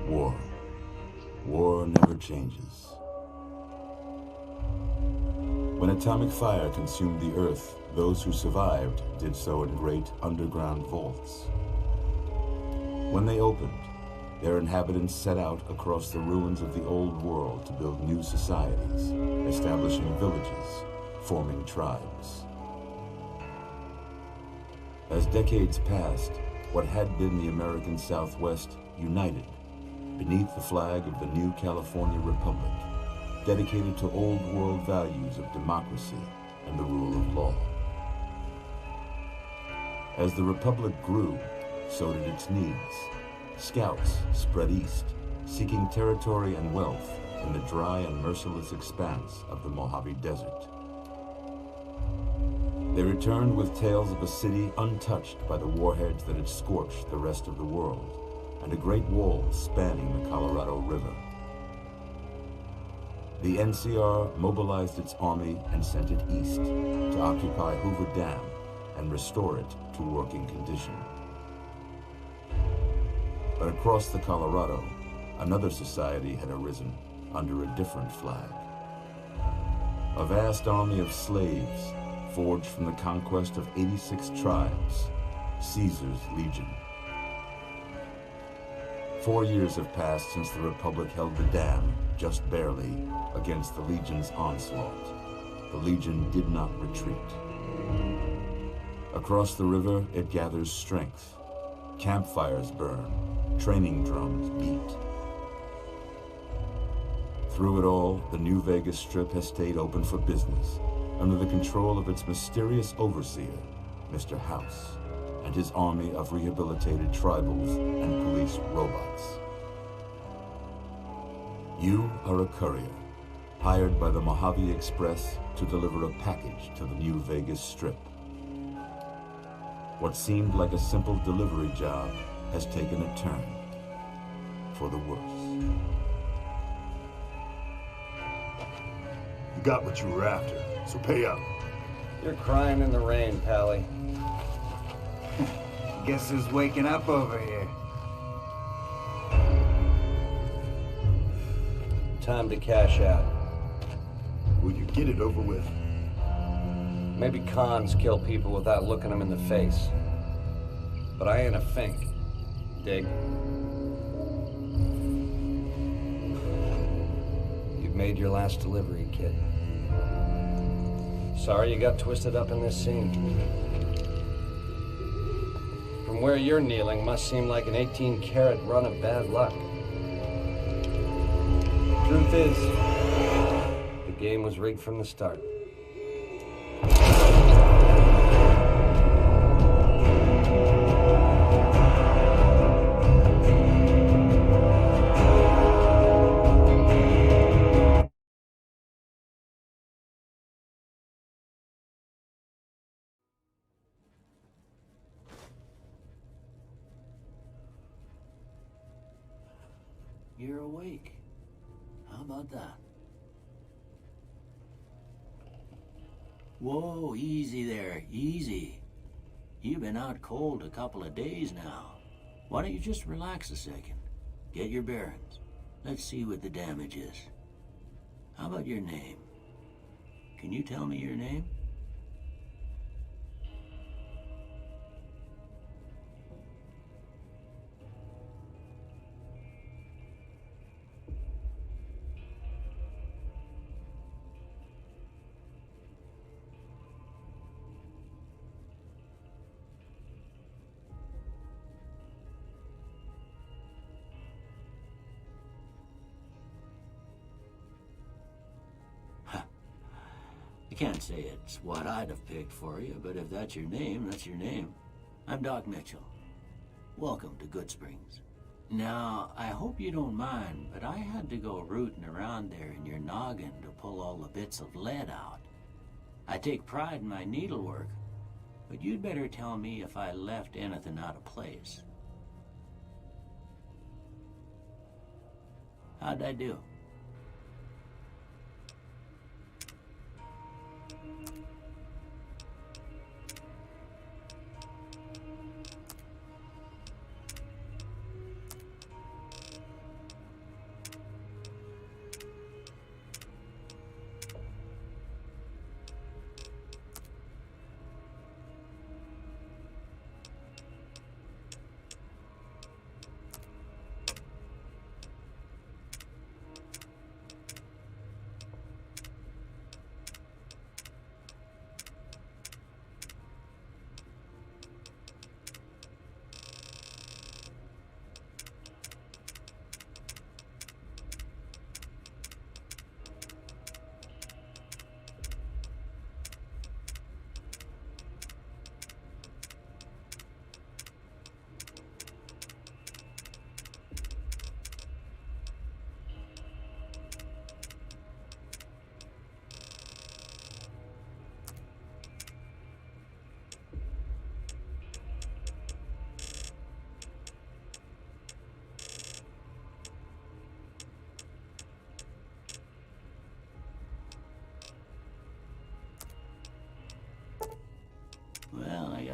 War. War never changes. When atomic fire consumed the Earth, those who survived did so in great underground vaults. When they opened, their inhabitants set out across the ruins of the old world to build new societies, establishing villages, forming tribes. As decades passed, what had been the American Southwest united beneath the flag of the new California Republic, dedicated to old world values of democracy and the rule of law. As the Republic grew, so did its needs. Scouts spread east, seeking territory and wealth in the dry and merciless expanse of the Mojave Desert. They returned with tales of a city untouched by the warheads that had scorched the rest of the world, and a great wall spanning the Colorado River. The NCR mobilized its army and sent it east to occupy Hoover Dam and restore it to working condition. But across the Colorado, another society had arisen under a different flag. A vast army of slaves forged from the conquest of 86 tribes, Caesar's Legion. 4 years have passed since the Republic held the dam, just barely, against the Legion's onslaught. The Legion did not retreat. Across the river, it gathers strength. Campfires burn, training drums beat. Through it all, the New Vegas Strip has stayed open for business, under the control of its mysterious overseer, Mr. House, and his army of rehabilitated tribals and police robots. You are a courier, hired by the Mojave Express to deliver a package to the New Vegas Strip. What seemed like a simple delivery job has taken a turn for the worse. You got what you were after, so pay up. You're crying in the rain, Pally. Guess who's waking up over here? Time to cash out. Will you get it over with? Maybe cons kill people without looking them in the face. But I ain't a fink. Dig? You've made your last delivery, kid. Sorry you got twisted up in this scene. From where you're kneeling must seem like an 18-carat run of bad luck. Truth is, the game was rigged from the start. You're awake. How about that? Whoa, easy there, easy. You've been out cold a couple of days now. Why don't you just relax a second? Get your bearings. Let's see what the damage is. How about your name? Can you tell me your name? I can't say it's what I'd have picked for you, but if that's your name, that's your name. I'm Doc Mitchell. Welcome to Good Springs. Now, I hope you don't mind, but I had to go rooting around there in your noggin to pull all the bits of lead out. I take pride in my needlework, but you'd better tell me if I left anything out of place. How'd I do?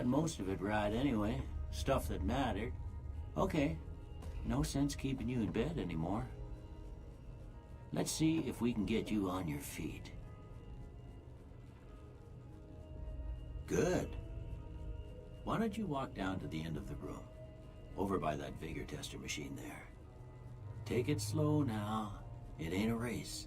got most of it right anyway. Stuff that mattered. Okay, no sense keeping you in bed anymore. Let's see if we can get you on your feet. Good. Why don't you walk down to the end of the room, over by that vigor tester machine there. Take it slow now. It ain't a race.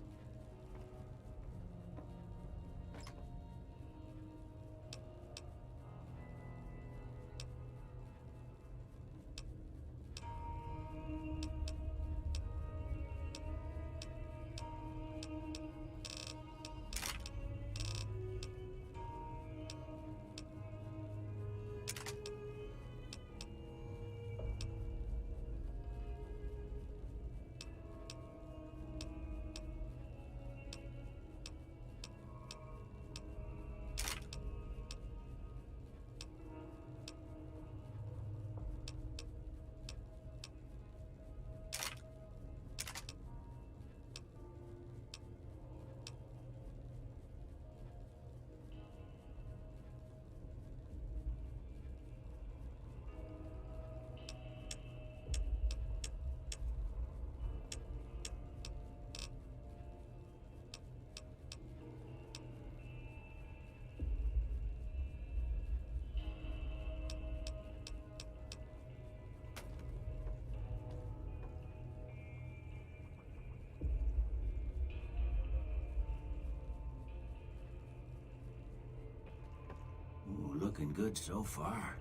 Ooh, looking good so far.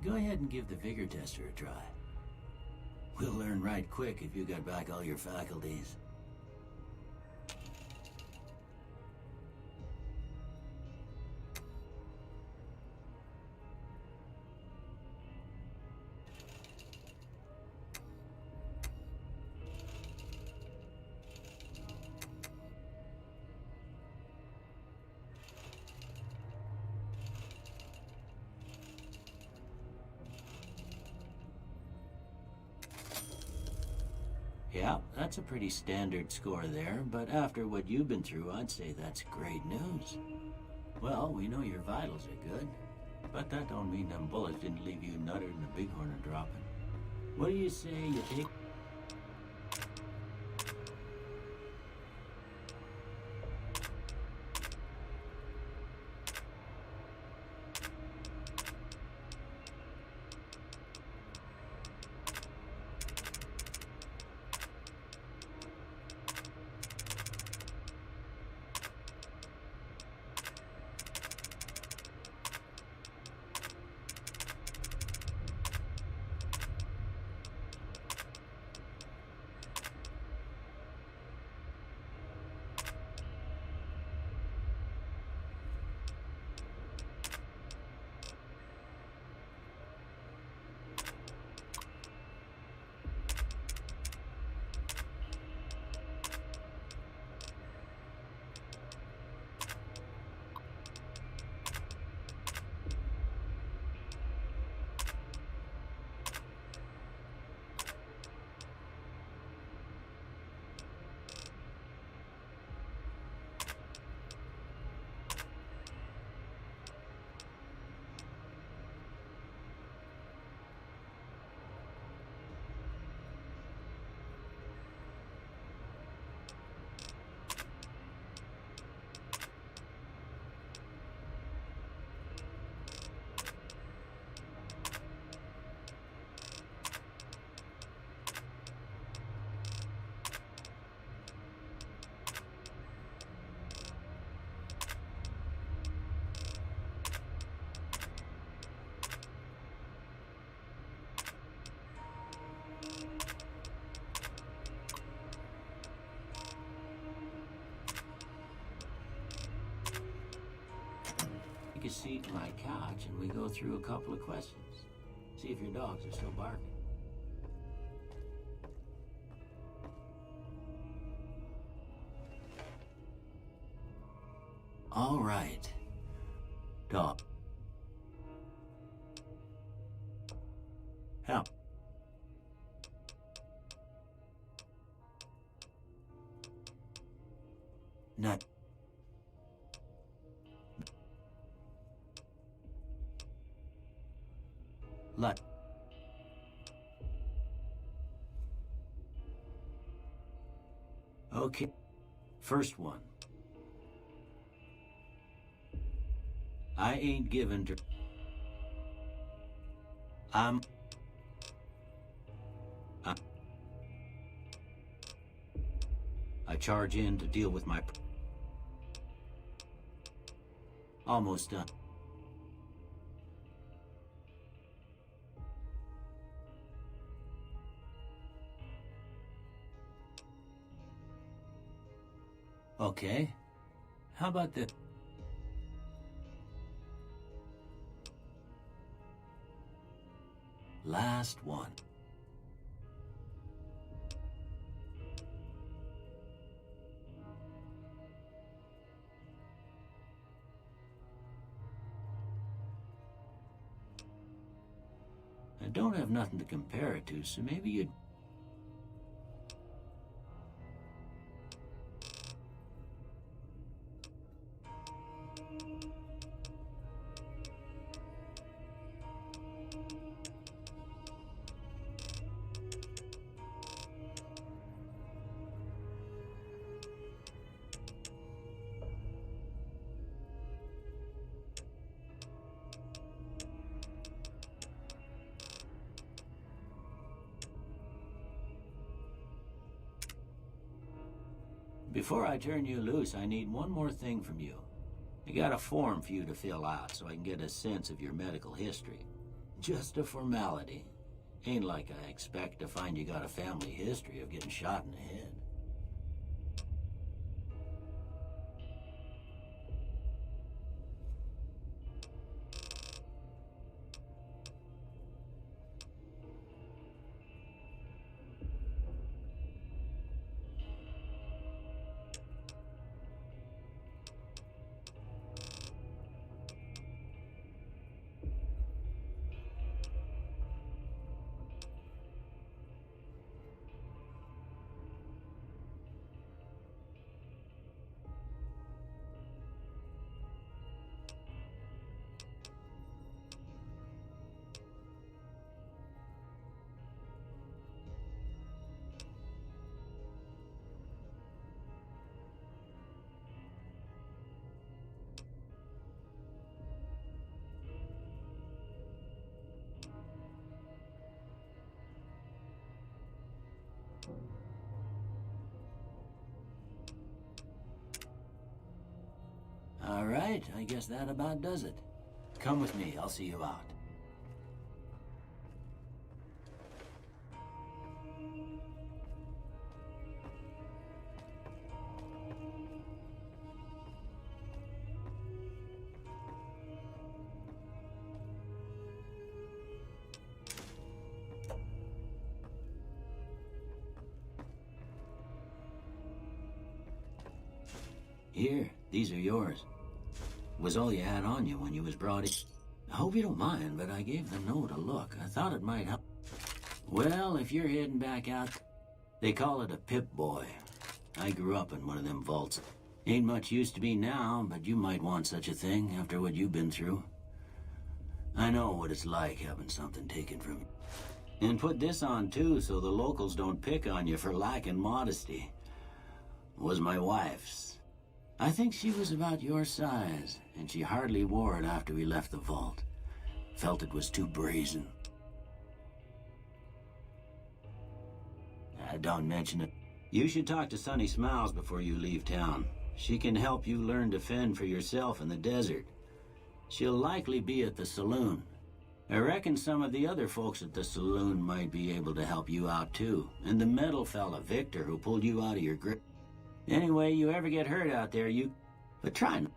Go ahead and give the vigor tester a try. We'll learn right quick if you got back all your faculties. Yeah, that's a pretty standard score there, but after what you've been through, I'd say that's great news. Well, we know your vitals are good, but that don't mean them bullets didn't leave you nuttered and a bighorn are dropping. What do you say you take... Take a seat on my couch and we go through a couple of questions. See if your dogs are still barking. All right. Dog. Help. Nut. Let. Okay. First one. I ain't given to. I charge in to deal with my. Almost done. Okay. How about the... last one. I don't have nothing to compare it to, so maybe you'd... Before I turn you loose, I need one more thing from you. I got a form for you to fill out so I can get a sense of your medical history. Just a formality. Ain't like I expect to find you got a family history of getting shot in the head. All right, I guess that about does it. Come with me, I'll see you out. Here, these are yours. Was all you had on you when you was brought in. I hope you don't mind, but I gave the note a look. I thought it might help. Well, if you're heading back out, they call it a Pip-Boy. I grew up in one of them vaults. Ain't much use to me now, but you might want such a thing after what you've been through. I know what it's like having something taken from you. And put this on too, so the locals don't pick on you for lacking modesty. Was my wife's. I think she was about your size, and she hardly wore it after we left the vault. Felt it was too brazen. Don't mention it. You should talk to Sunny Smiles before you leave town. She can help you learn to fend for yourself in the desert. She'll likely be at the saloon. I reckon some of the other folks at the saloon might be able to help you out too. And the metal fella, Victor, who pulled you out of your grip. Anyway, you ever get hurt out there, but try not.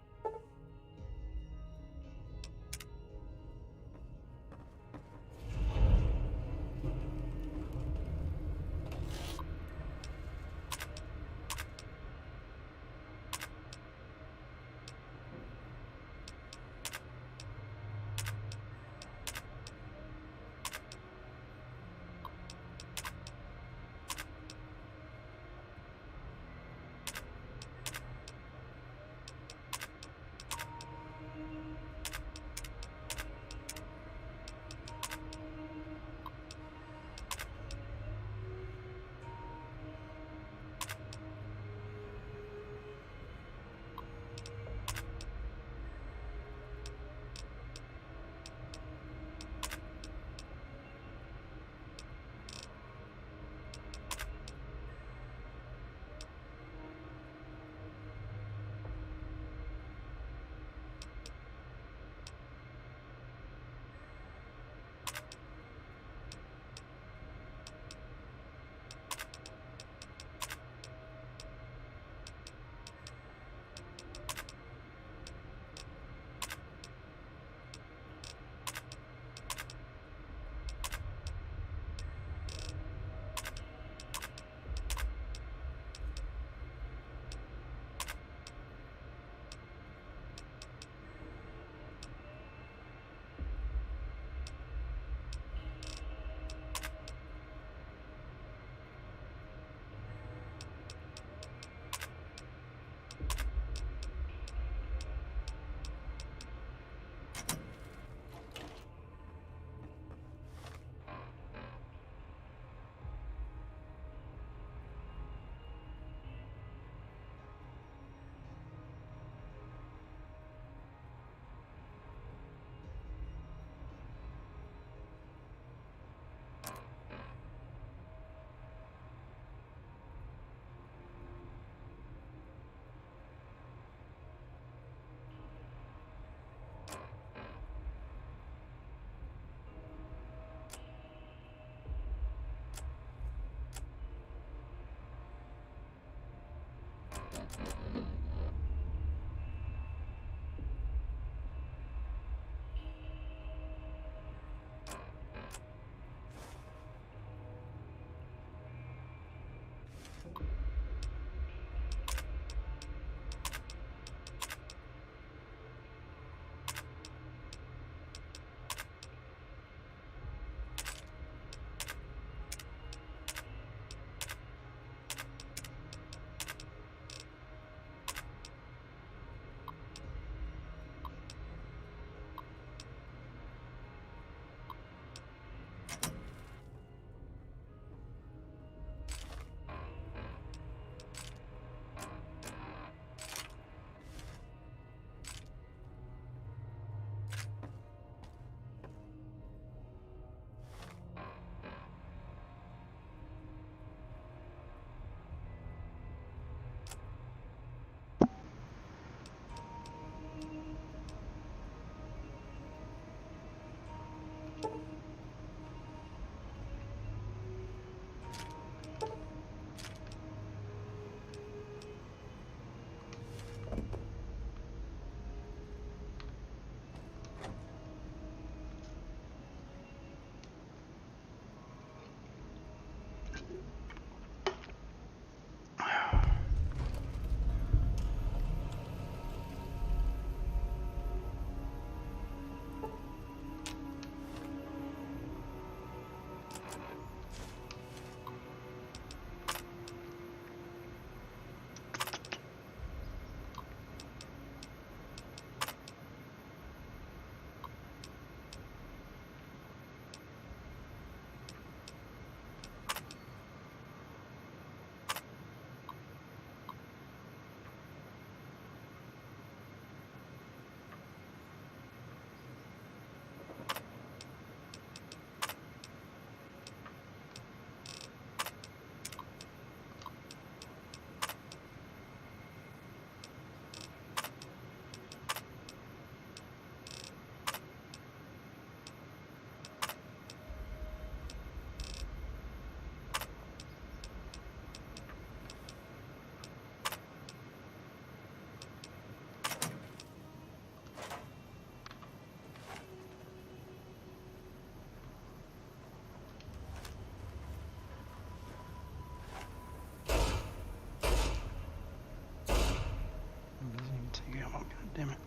damn it.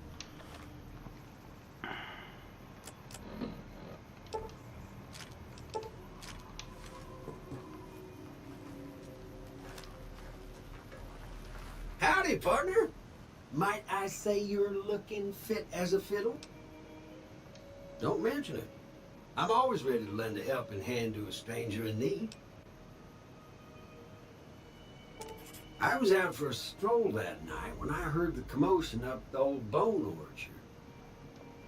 Howdy, partner. Might I say you're looking fit as a fiddle? Don't mention it. I'm always ready to lend a helping hand to a stranger in need. I was out for a stroll that night when I heard the commotion up the old bone orchard.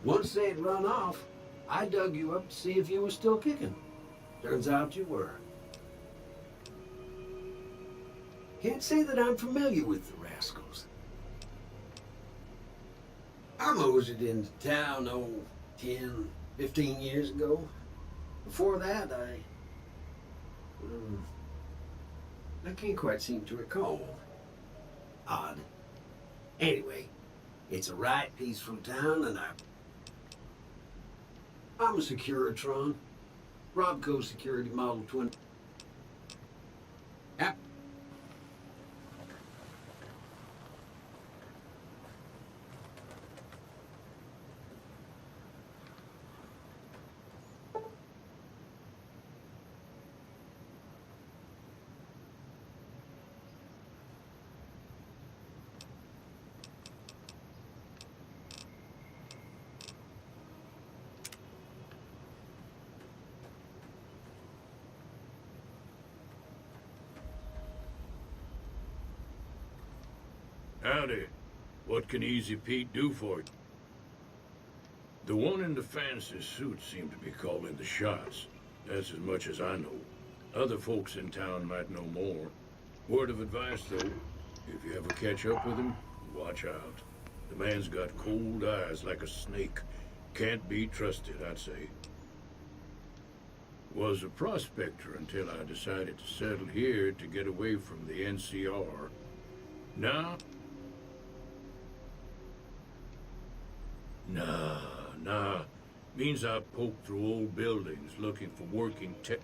Once they'd run off, I dug you up to see if you were still kicking. Turns out you were. Can't say that I'm familiar with the rascals. I moseyed into town, 10, 15 years ago. Before that, I can't quite seem to recall. Odd. Anyway, it's a right peaceful town, and I'm a Securitron. Robco Security Model 20. Yep. Howdy. What can Easy Pete do for you? The one in the fancy suit seemed to be calling the shots. That's as much as I know. Other folks in town might know more. Word of advice, though, if you ever catch up with him, watch out. The man's got cold eyes like a snake. Can't be trusted, I'd say. Was a prospector until I decided to settle here to get away from the NCR. Now... Nah. Means I poke through old buildings looking for working tech.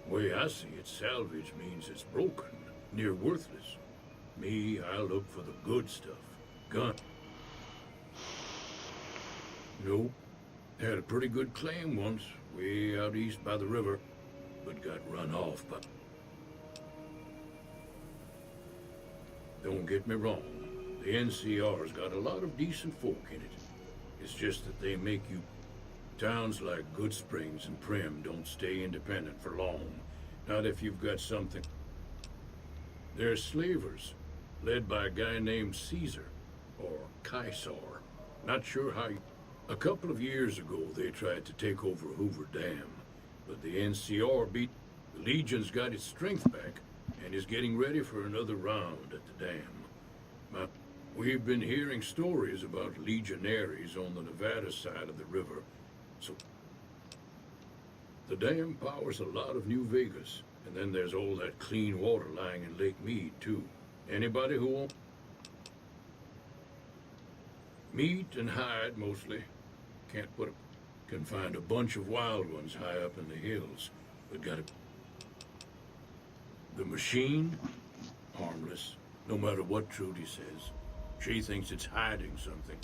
Way I see it, salvage means it's broken, near worthless. Me, I look for the good stuff. Gun. Nope. Had a pretty good claim once, way out east by the river, but got run off by... Don't get me wrong, the NCR's got a lot of decent folk in it. It's just that they make you... Towns like Goodsprings and Prim don't stay independent for long. Not if you've got something. They're slavers, led by a guy named Caesar, or Caesar. Not sure how you... A couple of years ago, they tried to take over Hoover Dam, but the NCR beat... The Legion's got its strength back, and is getting ready for another round at the dam. We've been hearing stories about legionaries on the Nevada side of the river, so... The dam powers a lot of New Vegas, and then there's all that clean water lying in Lake Mead, too. Anybody who won't... Meat and hide, mostly. Can't put a... Can find a bunch of wild ones high up in the hills, but gotta... The machine? Harmless, no matter what Trudy says. She thinks it's hiding something.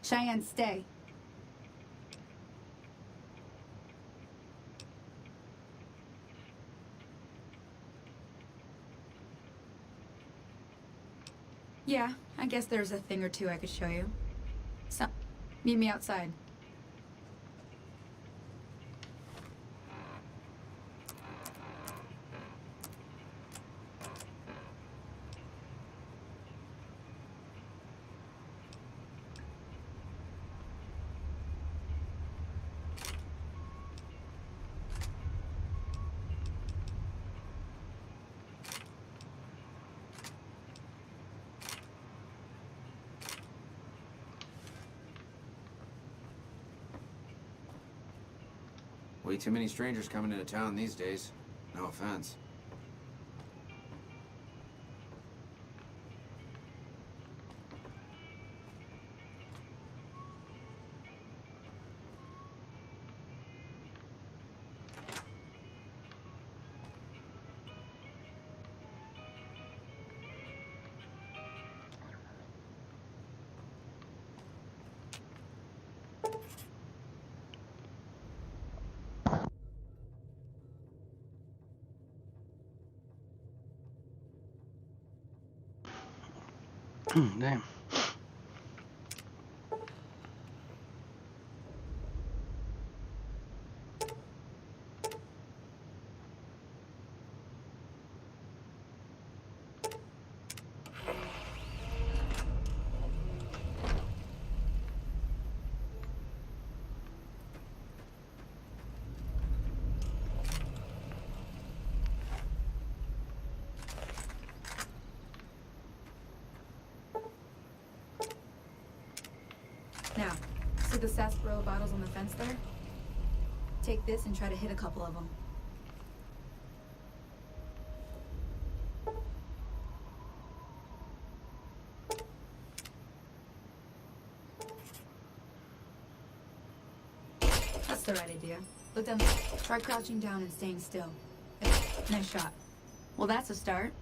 Cheyenne, stay. Yeah, I guess there's a thing or two I could show you. So, meet me outside. Way too many strangers coming into town these days. No offense. Damn. Now, see the sarsaparilla bottles on the fence there? Take this and try to hit a couple of them. That's the right idea. Look down there. Try crouching down and staying still. Nice shot. Well, that's a start.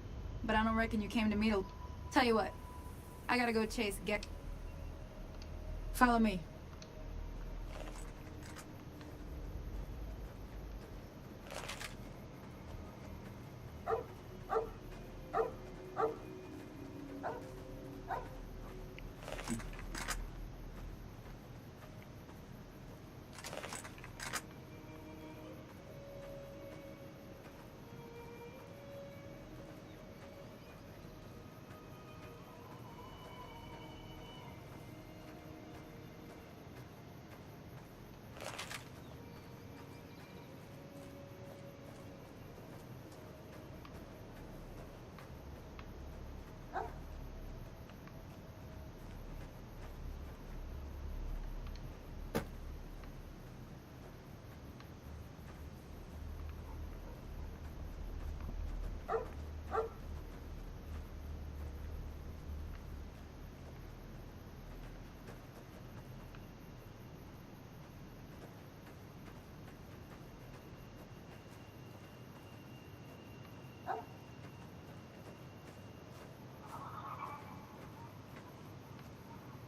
But I don't reckon you came to me to... Tell you what. I gotta go chase Get. Follow me.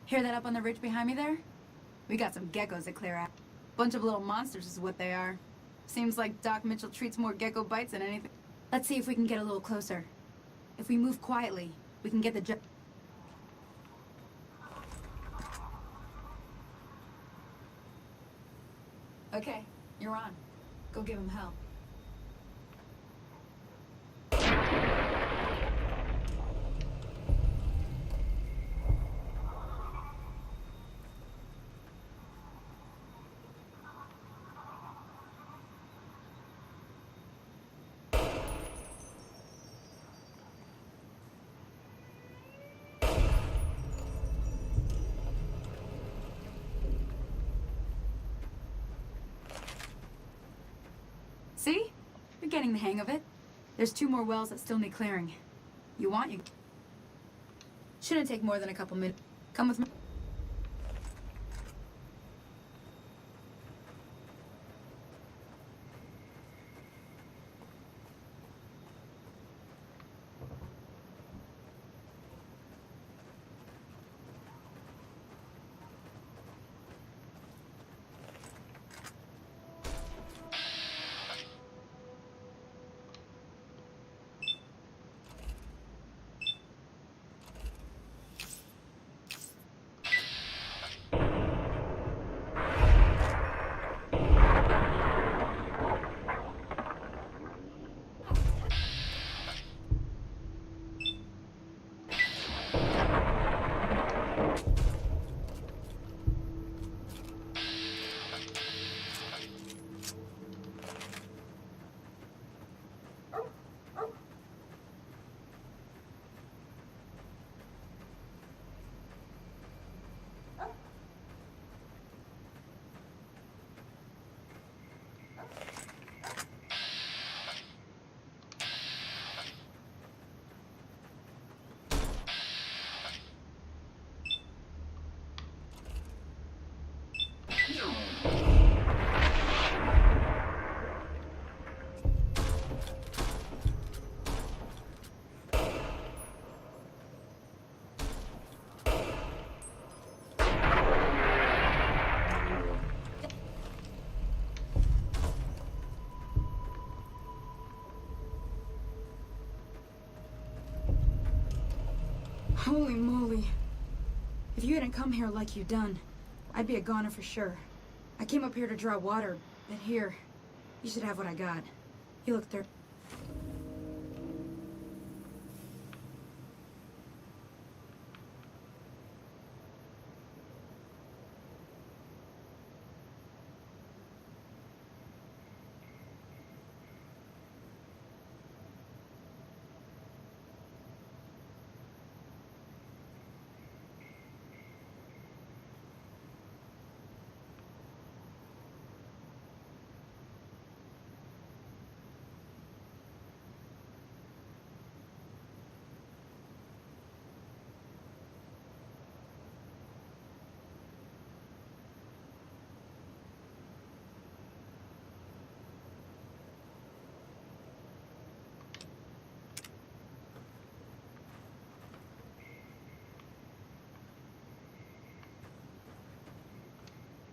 Hear that up on the ridge behind me there? We got some geckos to clear out. Bunch of little monsters is what they are. Seems like Doc Mitchell treats more gecko bites than anything. Let's see if we can get a little closer. If we move quietly, we can get the Okay, you're on. Go give him hell. See? You're getting the hang of it. There's 2 more wells that still need clearing. You want you... Shouldn't take more than a couple minutes. Come with me. Holy moly. If you hadn't come here like you done, I'd be a goner for sure. I came up here to draw water, but here, you should have what I got. You look thirsty.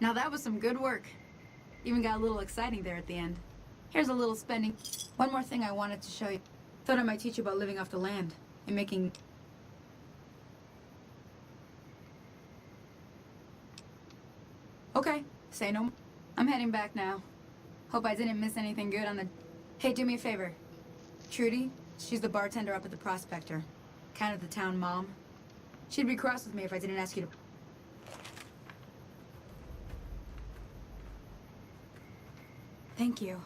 Now that was some good work. Even got a little exciting there at the end. Here's a little spending. One more thing I wanted to show you. Thought I might teach you about living off the land and making... Okay, say no more. I'm heading back now. Hope I didn't miss anything good on the... Hey, do me a favor. Trudy, she's the bartender up at the Prospector. Kind of the town mom. She'd be cross with me if I didn't ask you to... Thank you.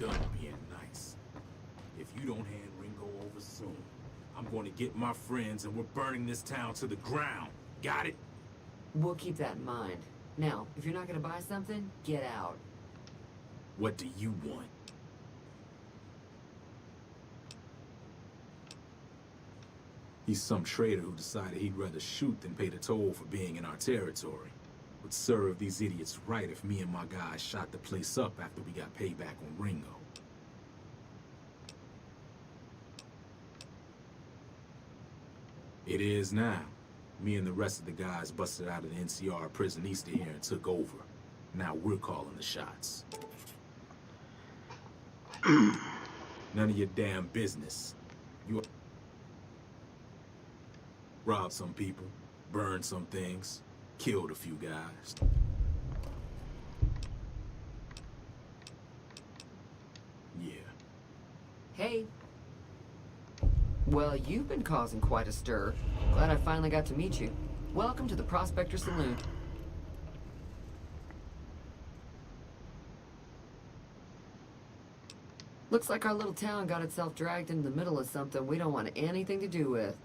done being nice. If you don't hand Ringo over soon, I'm going to get my friends and we're burning this town to the ground. Got it? We'll keep that in mind. Now, if you're not gonna buy something, get out. What do you want? He's some trader who decided he'd rather shoot than pay the toll for being in our territory. Would serve these idiots right if me and my guys shot the place up after we got payback on Ringo. It is now. Me and the rest of the guys busted out of the NCR prison east of here and took over. Now we're calling the shots. None of your damn business. You robbed some people, burned some things, killed a few guys. Yeah. Hey. Well, you've been causing quite a stir. Glad I finally got to meet you. Welcome to the Prospector Saloon. Looks like our little town got itself dragged into the middle of something we don't want anything to do with.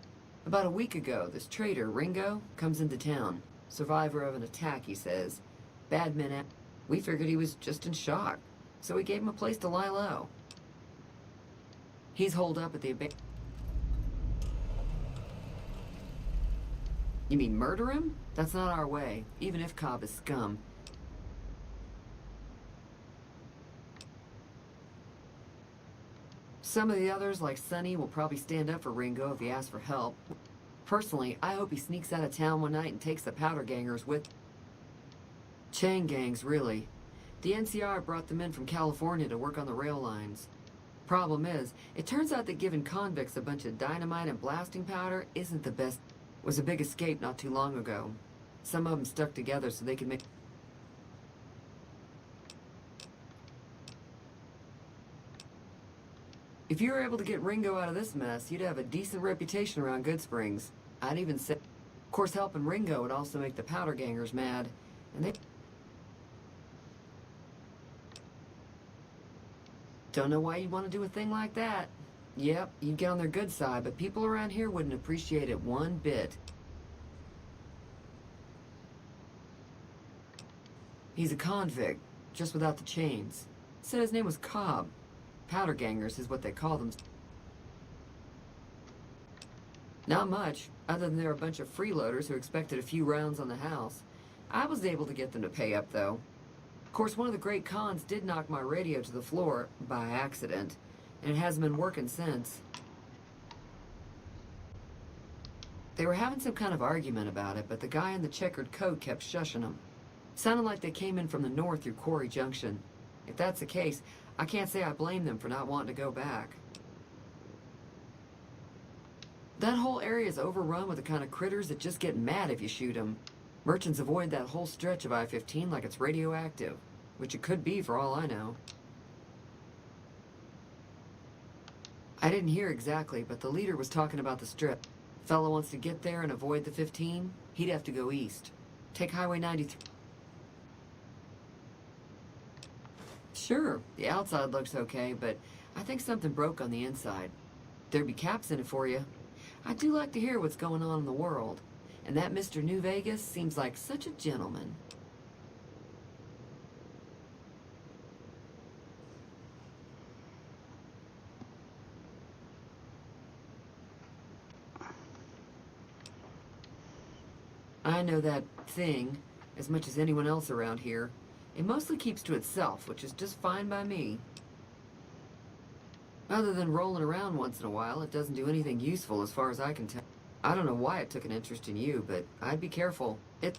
About a week ago, this trader, Ringo, comes into town. Survivor of an attack, he says. Bad men at... We figured he was just in shock, so we gave him a place to lie low. He's holed up at the... You mean murder him? That's not our way, even if Cobb is scum. Some of the others, like Sonny, will probably stand up for Ringo if he asks for help. Personally, I hope he sneaks out of town one night and takes the powder gangers with... Chain gangs, really. The NCR brought them in from California to work on the rail lines. Problem is, it turns out that giving convicts a bunch of dynamite and blasting powder isn't the best. It was a big escape not too long ago. Some of them stuck together so they could make... If you were able to get Ringo out of this mess, you'd have a decent reputation around Goodsprings. I'd even say... Of course, helping Ringo would also make the powder gangers mad. And they... Don't know why you'd want to do a thing like that. Yep, you'd get on their good side, but people around here wouldn't appreciate it one bit. He's a convict, just without the chains. Said his name was Cobb. Powder gangers is what they call them. Not much, other than they're a bunch of freeloaders who expected a few rounds on the house. I was able to get them to pay up, though. Of course, one of the great cons did knock my radio to the floor, by accident, and it hasn't been working since. They were having some kind of argument about it, but the guy in the checkered coat kept shushing them. Sounded like they came in from the north through Quarry Junction. If that's the case, I can't say I blame them for not wanting to go back. That whole area is overrun with the kind of critters that just get mad if you shoot them. Merchants avoid that whole stretch of I-15 like it's radioactive, which it could be for all I know. I didn't hear exactly, but the leader was talking about the strip. Fellow wants to get there and avoid the 15, he'd have to go east. Take Highway 93. Sure, the outside looks okay, but I think something broke on the inside. There'd be caps in it for you. I do like to hear what's going on in the world. And that Mr. New Vegas seems like such a gentleman. I know that thing as much as anyone else around here. It mostly keeps to itself, which is just fine by me. Other than rolling around once in a while, it doesn't do anything useful as far as I can tell. I don't know why it took an interest in you, but I'd be careful. It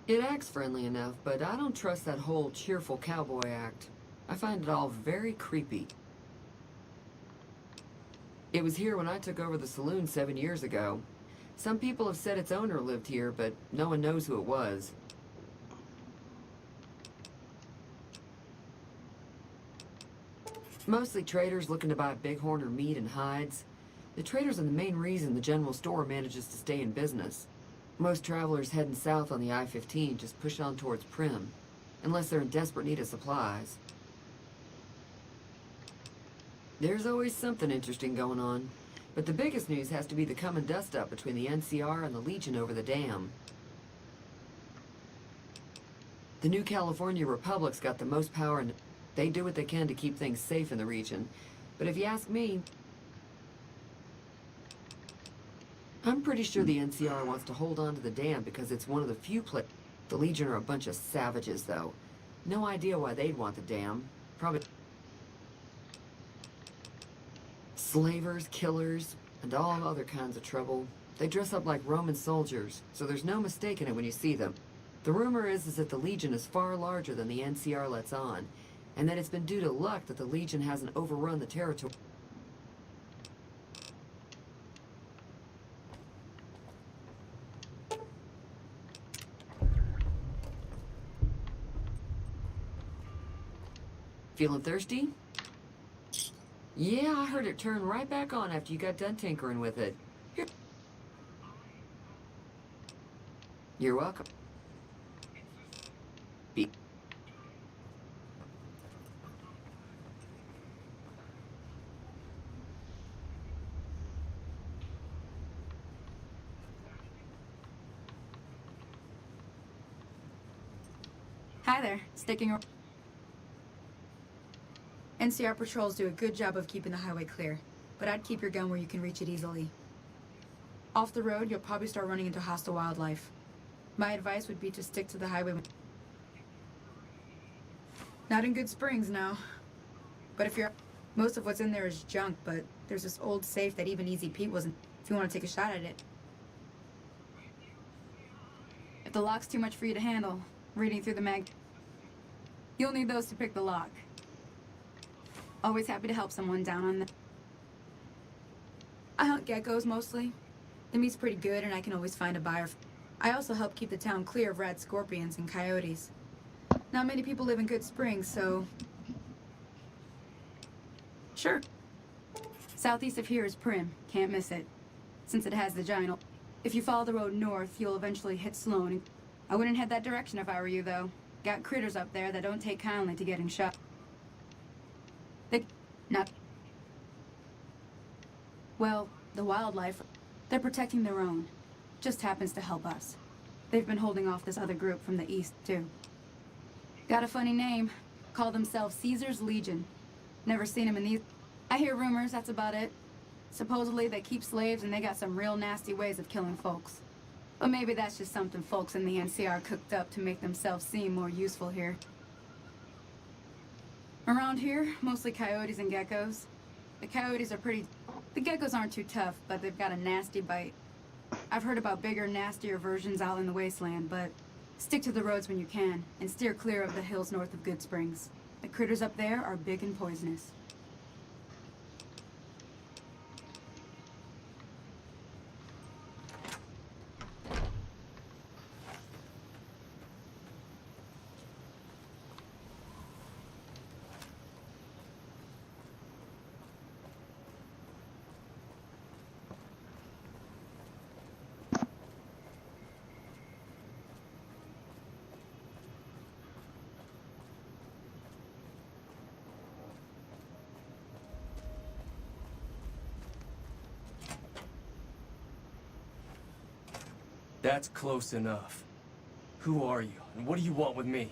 acts friendly enough, but I don't trust that whole cheerful cowboy act. I find it all very creepy. It was here when I took over the saloon 7 years ago. Some people have said its owner lived here, but no one knows who it was. Mostly traders looking to buy bighorn or meat and hides. The traders are the main reason the general store manages to stay in business. Most travelers heading south on the I-15 just push on towards Prim, unless they're in desperate need of supplies. There's always something interesting going on. But the biggest news has to be the coming dust-up between the NCR and the Legion over the dam. The new California Republic's got the most power, and they do what they can to keep things safe in the region. But if you ask me, I'm pretty sure the NCR wants to hold on to the dam because it's one of the few places. The Legion are a bunch of savages, though. No idea why they'd want the dam. Probably slavers, killers, and all other kinds of trouble. They dress up like Roman soldiers, so there's no mistaking it when you see them. The rumor is that the Legion is far larger than the NCR lets on, and that it's been due to luck that the Legion hasn't overrun the territory. Feeling thirsty? Yeah, I heard it turn right back on after you got done tinkering with it. Here. You're welcome. Hi there. Sticking around. NCR patrols do a good job of keeping the highway clear, but I'd keep your gun where you can reach it easily. Off the road, you'll probably start running into hostile wildlife. My advice would be to stick to the highway. Not in Good Springs, no. But if you're... Most of what's in there is junk, but there's this old safe that even Easy Pete wasn't... If you want to take a shot at it. If the lock's too much for you to handle, reading through the mag... You'll need those to pick the lock. Always happy to help someone down on the... I hunt geckos mostly. The meat's pretty good and I can always find a buyer. I also help keep the town clear of rat scorpions and coyotes. Not many people live in Good Springs, so... Sure. Southeast of here is Prim. Can't miss it. Since it has the giant... If you follow the road north, you'll eventually hit Sloan. I wouldn't head that direction if I were you, though. Got critters up there that don't take kindly to getting shot. Well, the wildlife, they're protecting their own. Just happens to help us. They've been holding off this other group from the east, too. Got a funny name. Call themselves Caesar's Legion. Never seen them in these... I hear rumors, that's about it. Supposedly they keep slaves and they got some real nasty ways of killing folks. But maybe that's just something folks in the NCR cooked up to make themselves seem more useful here. Around here, mostly coyotes and geckos. The coyotes are pretty... The geckos aren't too tough, but they've got a nasty bite. I've heard about bigger, nastier versions out in the wasteland, but stick to the roads when you can, and steer clear of the hills north of Good Springs. The critters up there are big and poisonous. That's close enough. Who are you, and what do you want with me?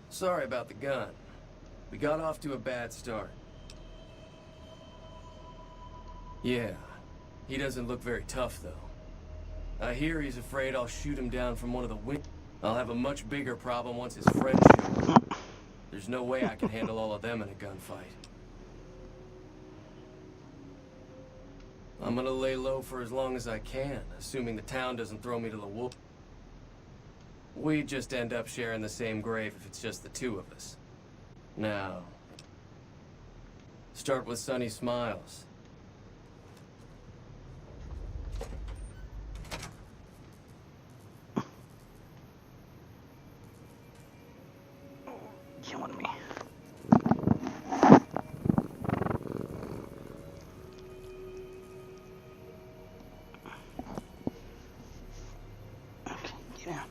Sorry about the gun. We got off to a bad start. Yeah, he doesn't look very tough, though. I hear he's afraid I'll shoot him down from one of the windows. I'll have a much bigger problem once his friends shoot him. There's no way I can handle all of them in a gunfight. I'm gonna lay low for as long as I can, assuming the town doesn't throw me to the wolf. We just end up sharing the same grave if it's just the two of us. Now, start with sunny smiles. Killing me. Yeah.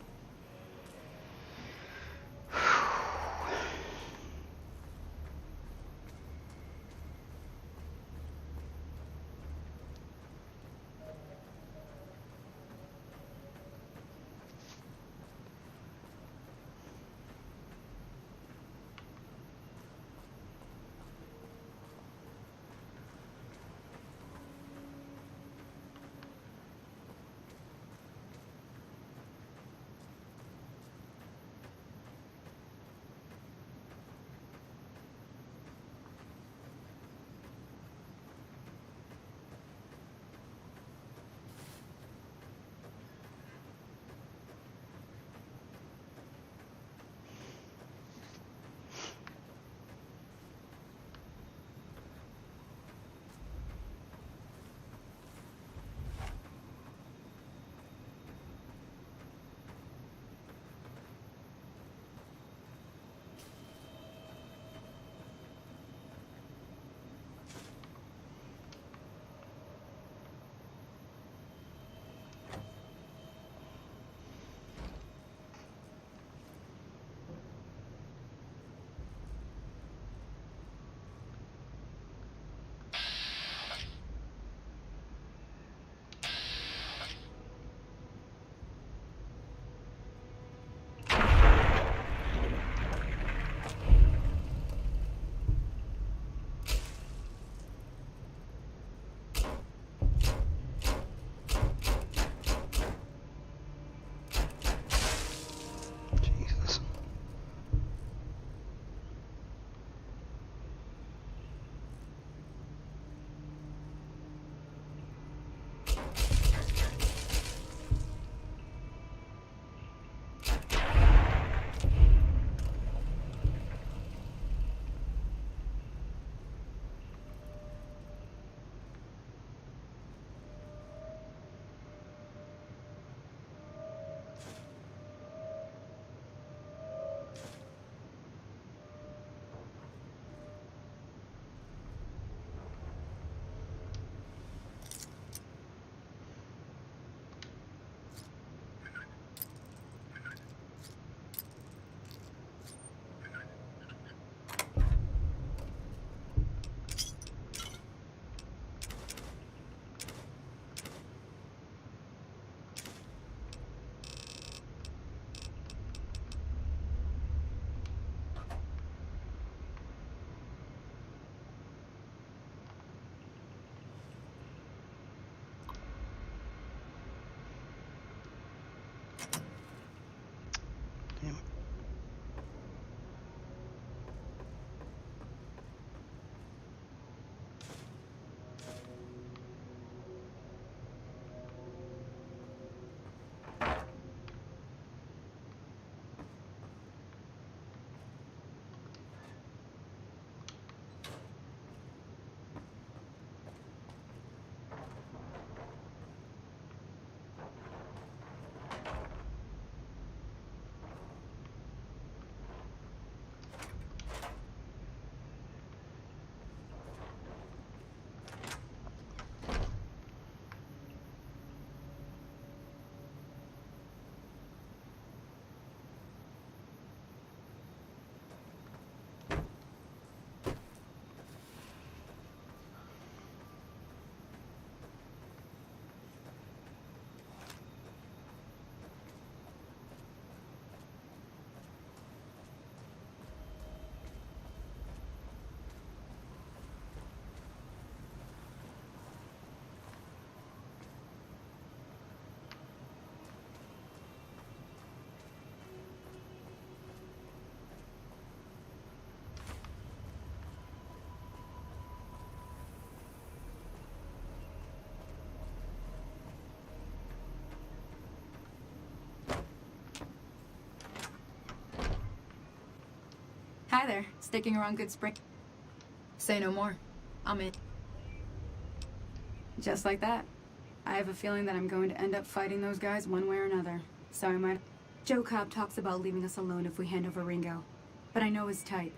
Hi there. Sticking around Good Spring? Say no more. I'm in. Just like that. I have a feeling that I'm going to end up fighting those guys one way or another. So I might... Joe Cobb talks about leaving us alone if we hand over Ringo. But I know his type.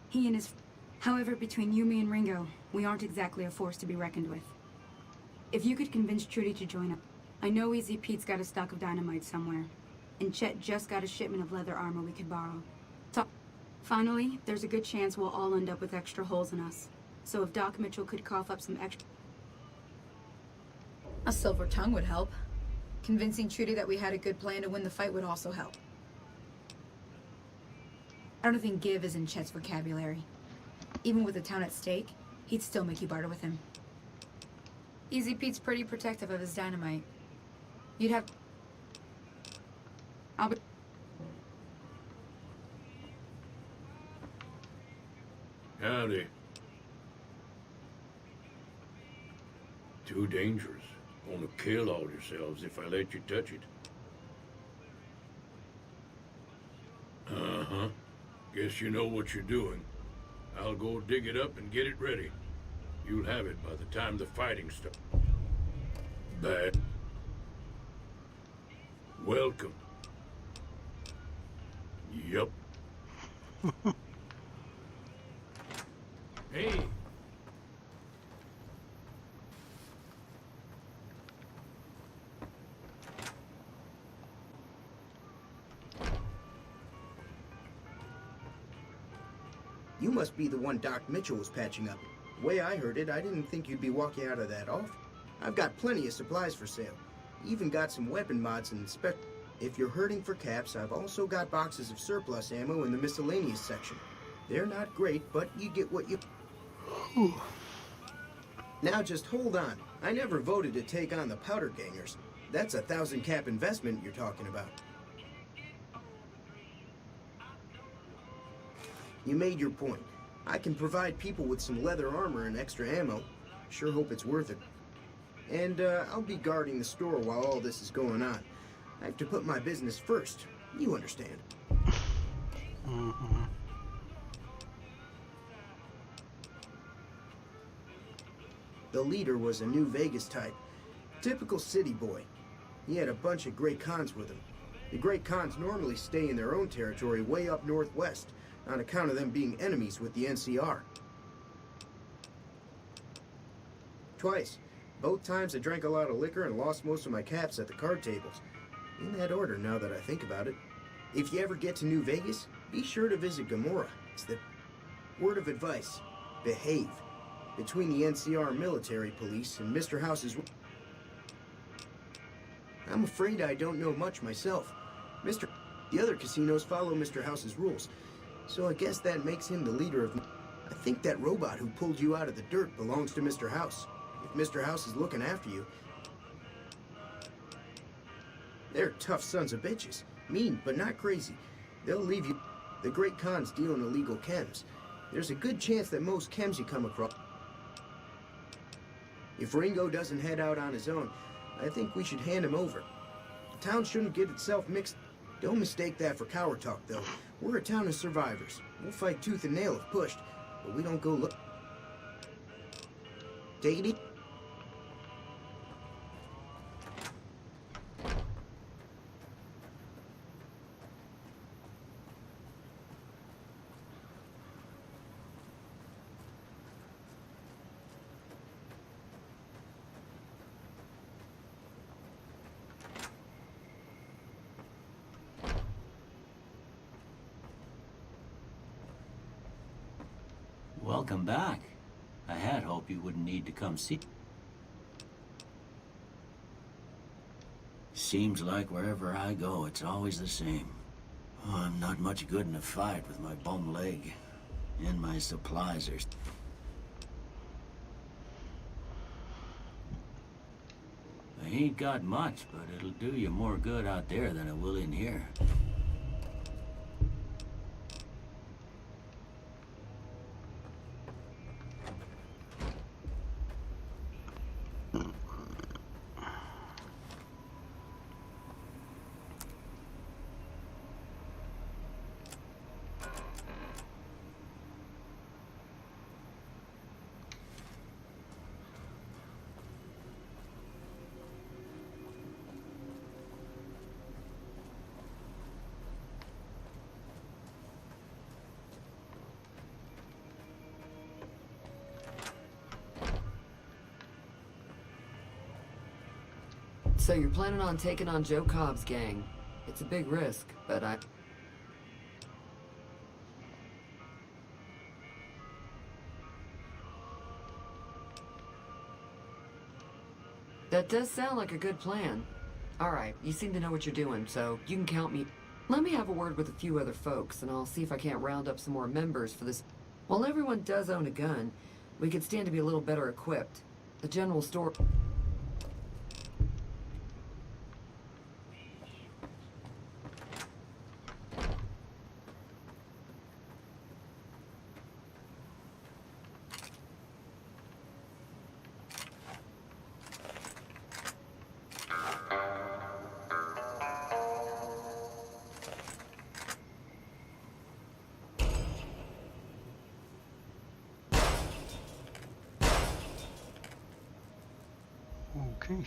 He and his... However, between you, me, and Ringo, we aren't exactly a force to be reckoned with. If you could convince Trudy to join up... I know Easy Pete's got a stock of dynamite somewhere. And Chet just got a shipment of leather armor we could borrow. So, finally, there's a good chance we'll all end up with extra holes in us. So if Doc Mitchell could cough up some extra... A silver tongue would help. Convincing Trudy that we had a good plan to win the fight would also help. I don't think give is in Chet's vocabulary. Even with the town at stake, he'd still make you barter with him. Easy Pete's pretty protective of his dynamite. You'd have... I'll be... Howdy. Too dangerous. Gonna kill all yourselves if I let you touch it. Uh-huh. Guess you know what you're doing. I'll go dig it up and get it ready. You'll have it by the time the fighting starts. Bad. Welcome. Yup. Hey! You must be the one Doc Mitchell was patching up. The way I heard it, I didn't think you'd be walking out of that off. I've got plenty of supplies for sale. Even got some weapon mods and spec... If you're hurting for caps, I've also got boxes of surplus ammo in the miscellaneous section. They're not great, but you get what you... Now just hold on. I never voted to take on the powder gangers. That's a 1,000 cap investment you're talking about. You made your point. I can provide people with some leather armor and extra ammo. Sure hope it's worth it. And I'll be guarding the store while all this is going on. I have to put my business first. You understand. Mm-hmm. The leader was a New Vegas type. Typical city boy. He had a bunch of Great Khans with him. The Great Khans normally stay in their own territory way up northwest, on account of them being enemies with the NCR. Twice. Both times I drank a lot of liquor and lost most of my caps at the card tables. In that order, now that I think about it. If you ever get to New Vegas, be sure to visit Gomorrah. It's the word of advice. Behave. Between the NCR military police and Mr. House's... I'm afraid I don't know much myself. The other casinos follow Mr. House's rules. So I guess that makes him the leader of... I think that robot who pulled you out of the dirt belongs to Mr. House. If Mr. House is looking after you... They're tough sons of bitches. Mean, but not crazy. They'll leave you... The Great Khans deal in illegal chems. There's a good chance that most chems you come across... If Ringo doesn't head out on his own, I think we should hand him over. The town shouldn't get itself mixed... Don't mistake that for coward talk, though. We're a town of survivors. We'll fight tooth and nail if pushed, but we don't go look... Take it easy. Welcome back. I had hoped you wouldn't need to come see. Seems like wherever I go, it's always the same. Oh, I'm not much good in a fight with my bum leg. And my supplies are... I ain't got much, but it'll do you more good out there than it will in here. So you're planning on taking on Joe Cobb's gang. It's a big risk, but That does sound like a good plan. Alright, you seem to know what you're doing, so you can count me. Let me have a word with a few other folks, and I'll see if I can't round up some more members for this. While everyone does own a gun, we could stand to be a little better equipped. The general store... Okay.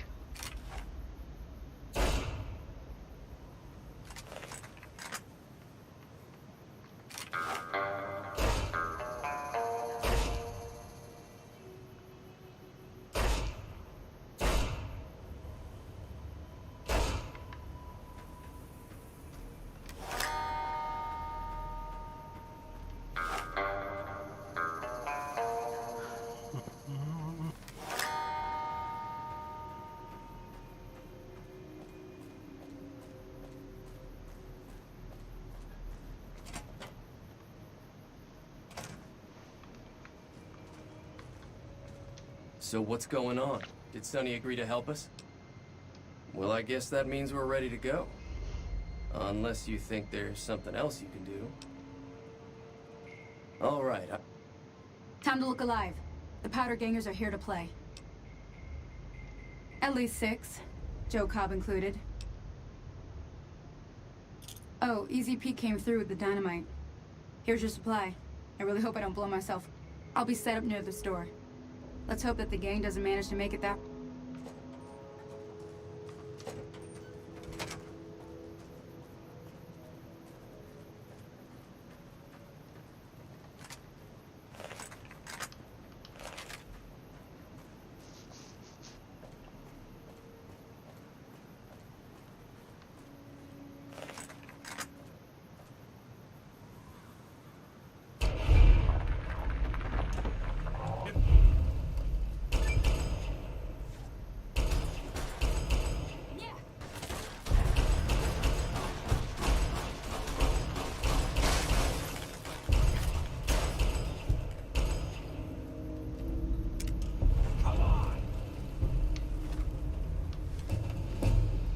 So what's going on? Did Sonny agree to help us? Well, I guess that means we're ready to go. Unless you think there's something else you can do. All right. Time to look alive. The powder gangers are here to play. At least 6, Joe Cobb included. Oh, Easy Pete came through with the dynamite. Here's your supply. I really hope I don't blow myself. I'll be set up near the store. Let's hope that the gang doesn't manage to make it that...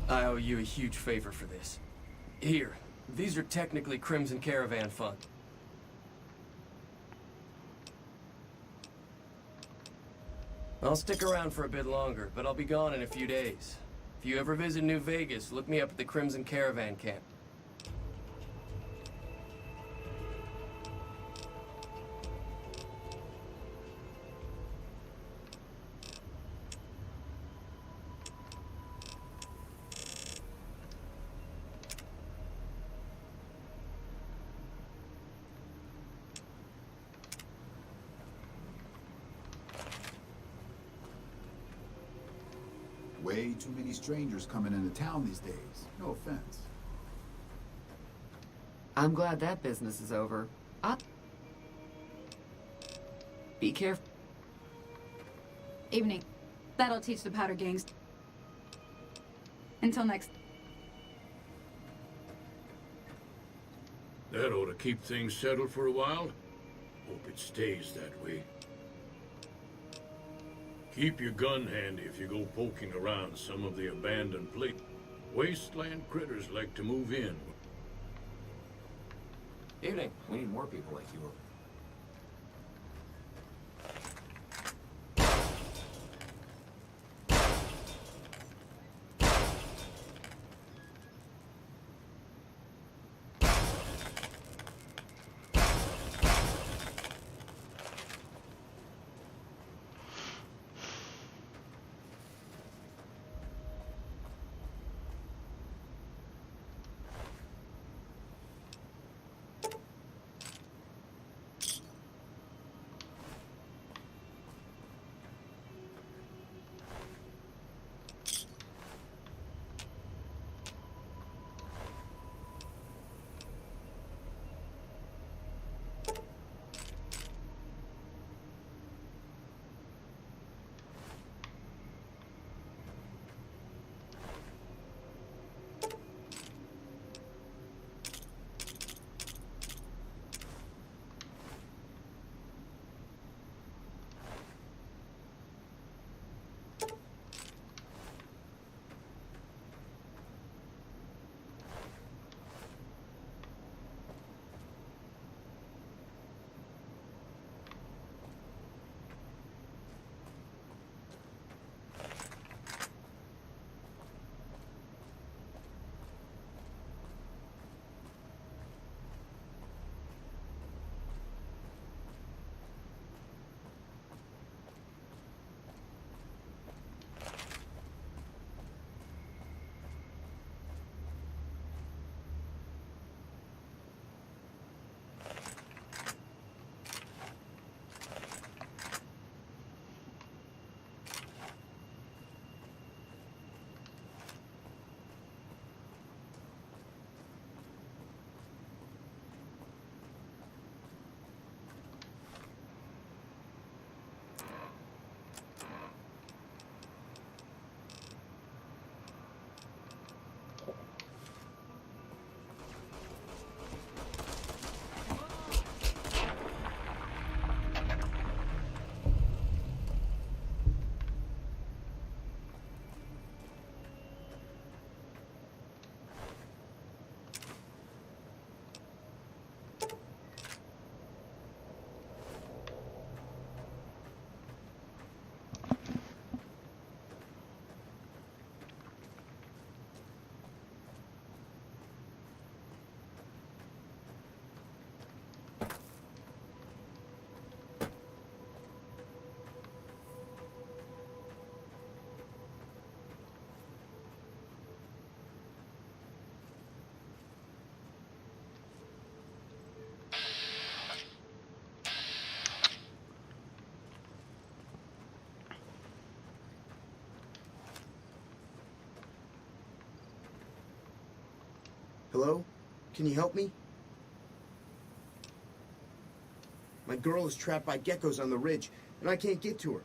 I owe you a huge favor for this. Here, these are technically Crimson Caravan funds. I'll stick around for a bit longer, but I'll be gone in a few days. If you ever visit New Vegas, look me up at the Crimson Caravan camp. Way too many strangers coming into town these days. No offense. I'm glad that business is over. Be careful. Evening. That'll teach the powder gangs. Until next... That ought to keep things settled for a while. Hope it stays that way. Keep your gun handy if you go poking around some of the abandoned places. Wasteland critters like to move in. Evening. We need more people like you. Hello? Can you help me? My girl is trapped by geckos on the ridge, and I can't get to her.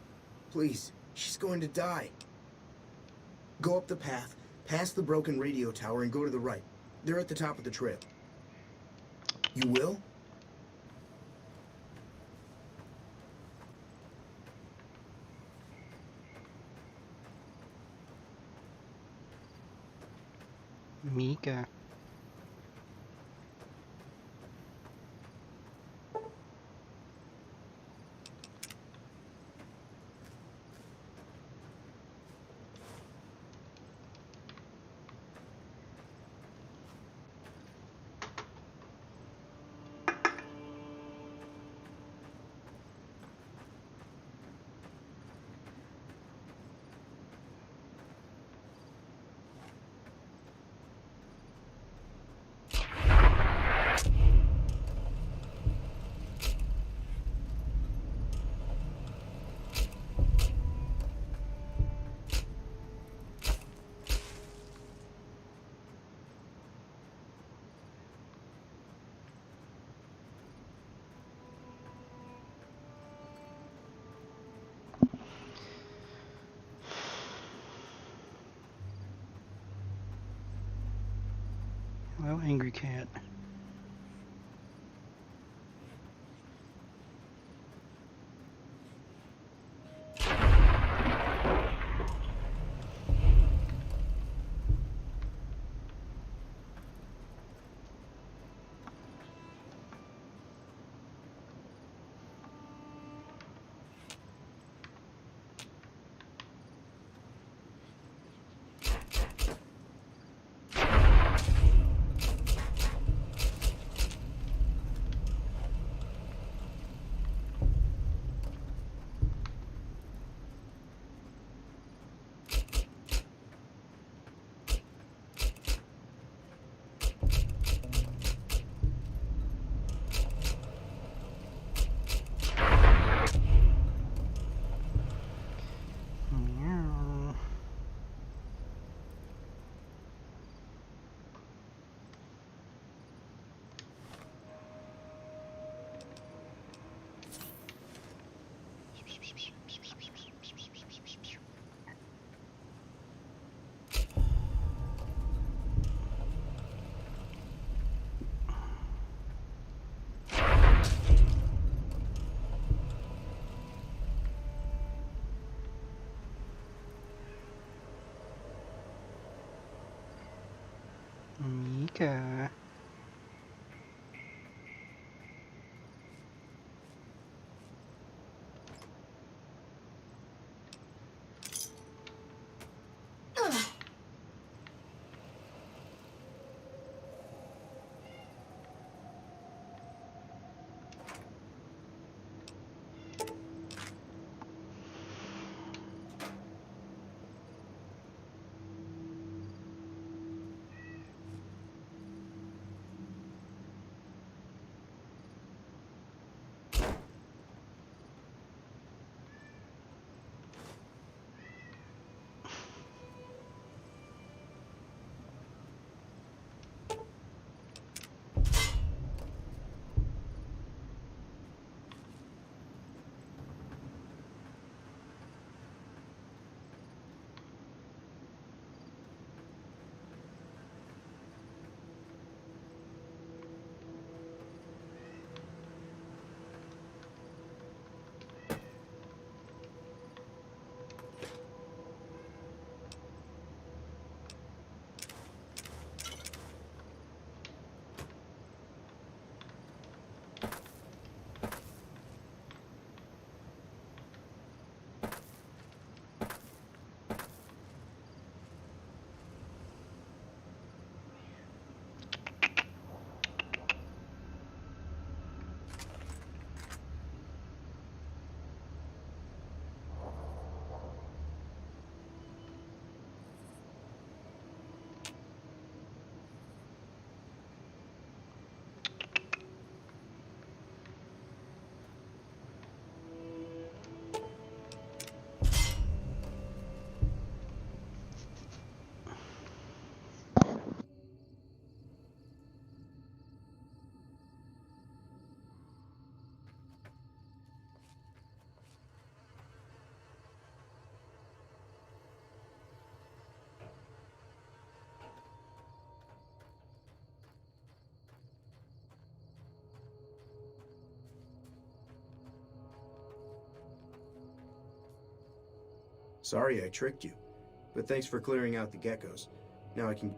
Please, she's going to die. Go up the path, past the broken radio tower, and go to the right. They're at the top of the trail. You will? Mika. Well, angry cat. Mika. Sorry I tricked you, but thanks for clearing out the geckos. Now I can...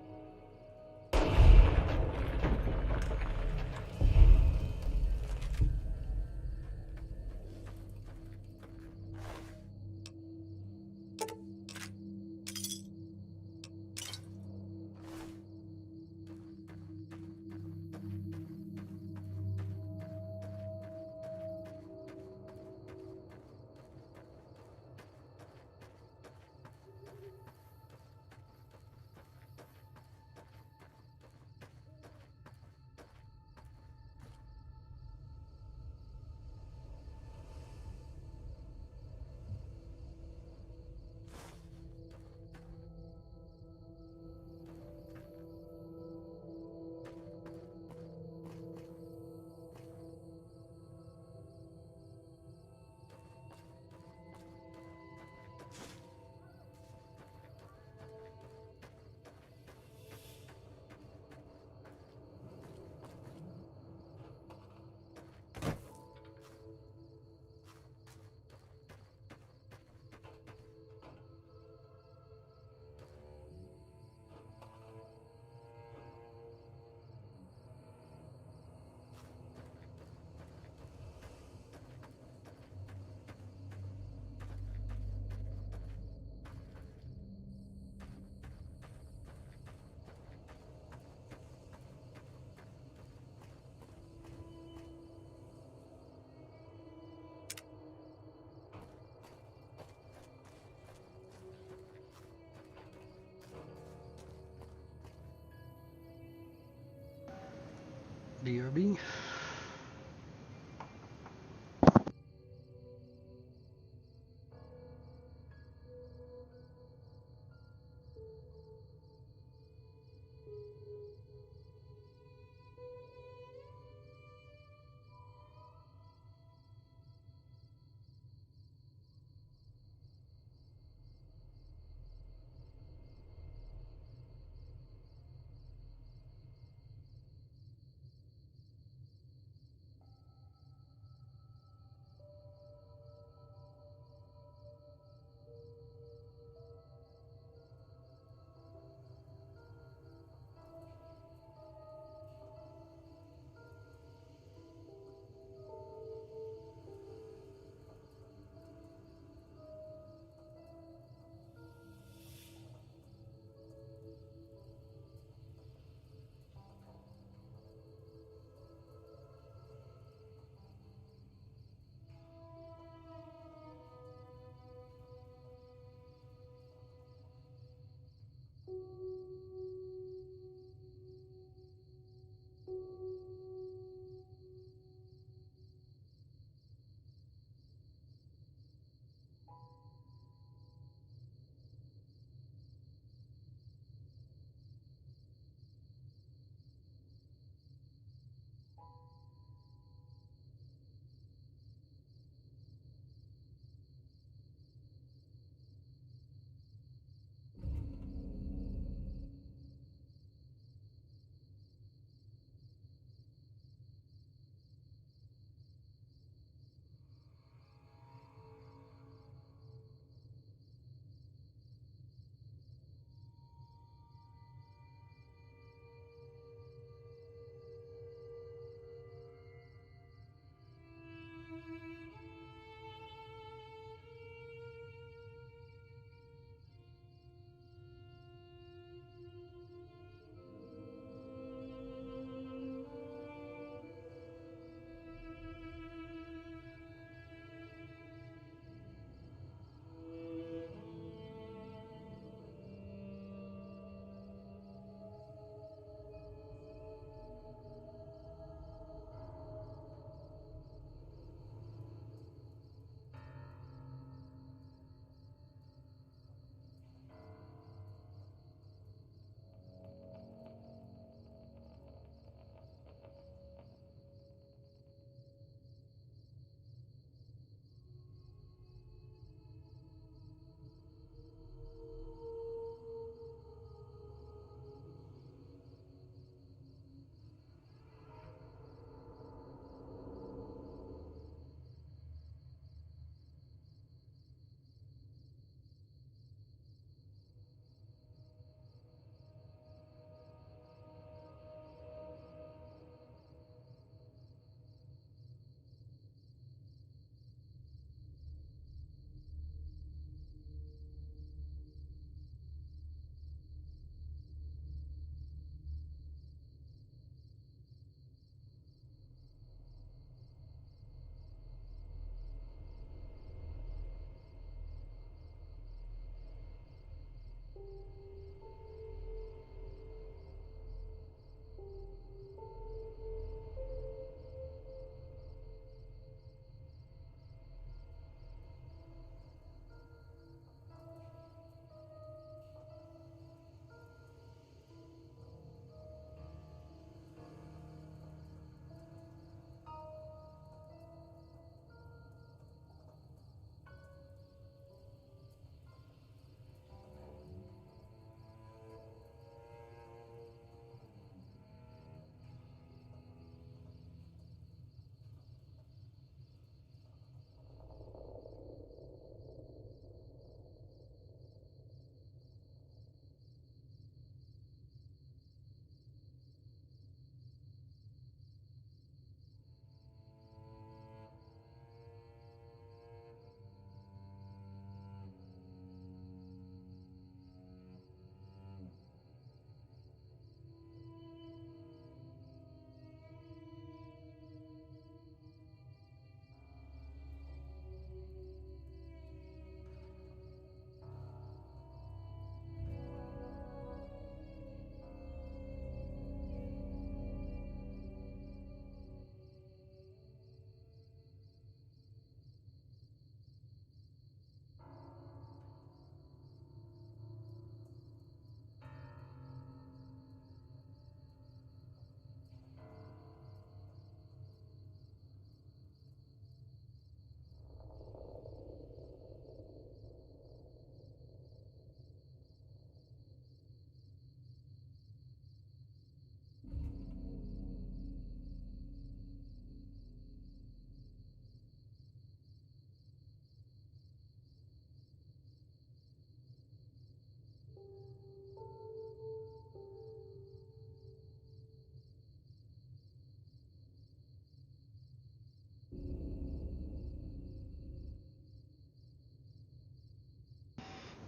BRB.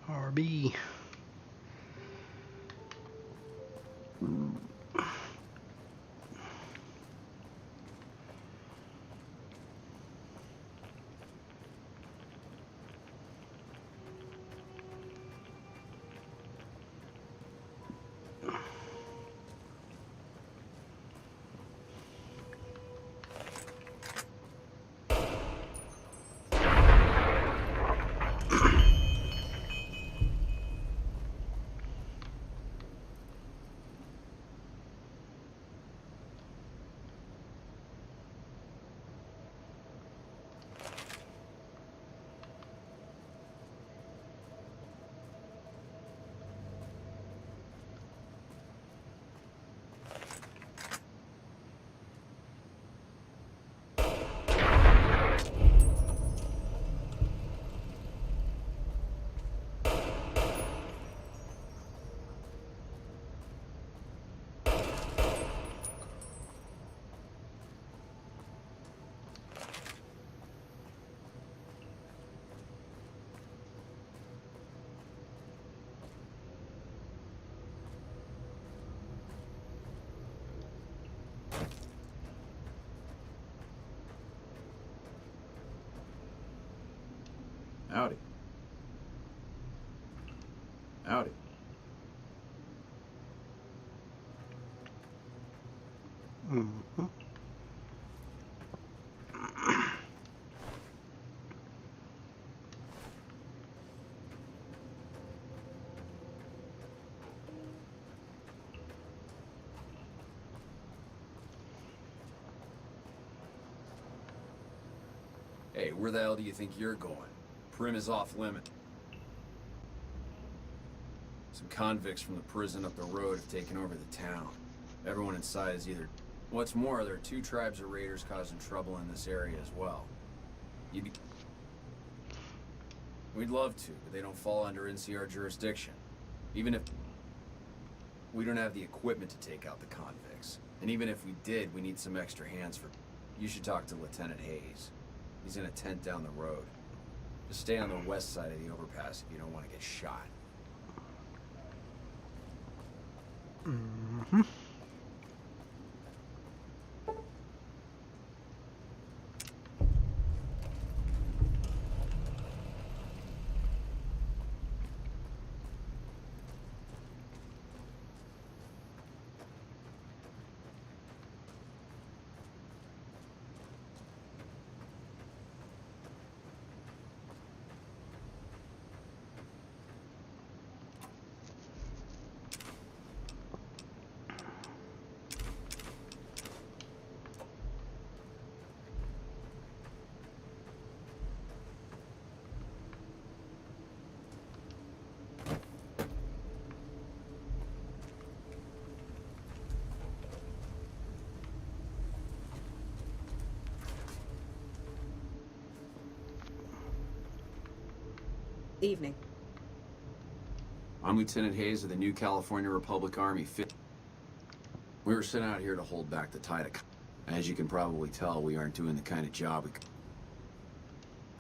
RB. Howdy. Howdy. Mm-hmm. Hey, where the hell do you think you're going? Prim is off limit. Some convicts from the prison up the road have taken over the town. Everyone inside is either... What's more, there are 2 tribes of raiders causing trouble in this area as well. We'd love to, but they don't fall under NCR jurisdiction. Even if... We don't have the equipment to take out the convicts. And even if we did, we need some extra hands for... You should talk to Lieutenant Hayes. He's in a tent down the road. Just stay on the west side of the overpass if you don't want to get shot. Mm-hmm. Evening. I'm Lieutenant Hayes of the New California Republic Army. We were sent out here to hold back the tide of... As you can probably tell, we aren't doing the kind of job we...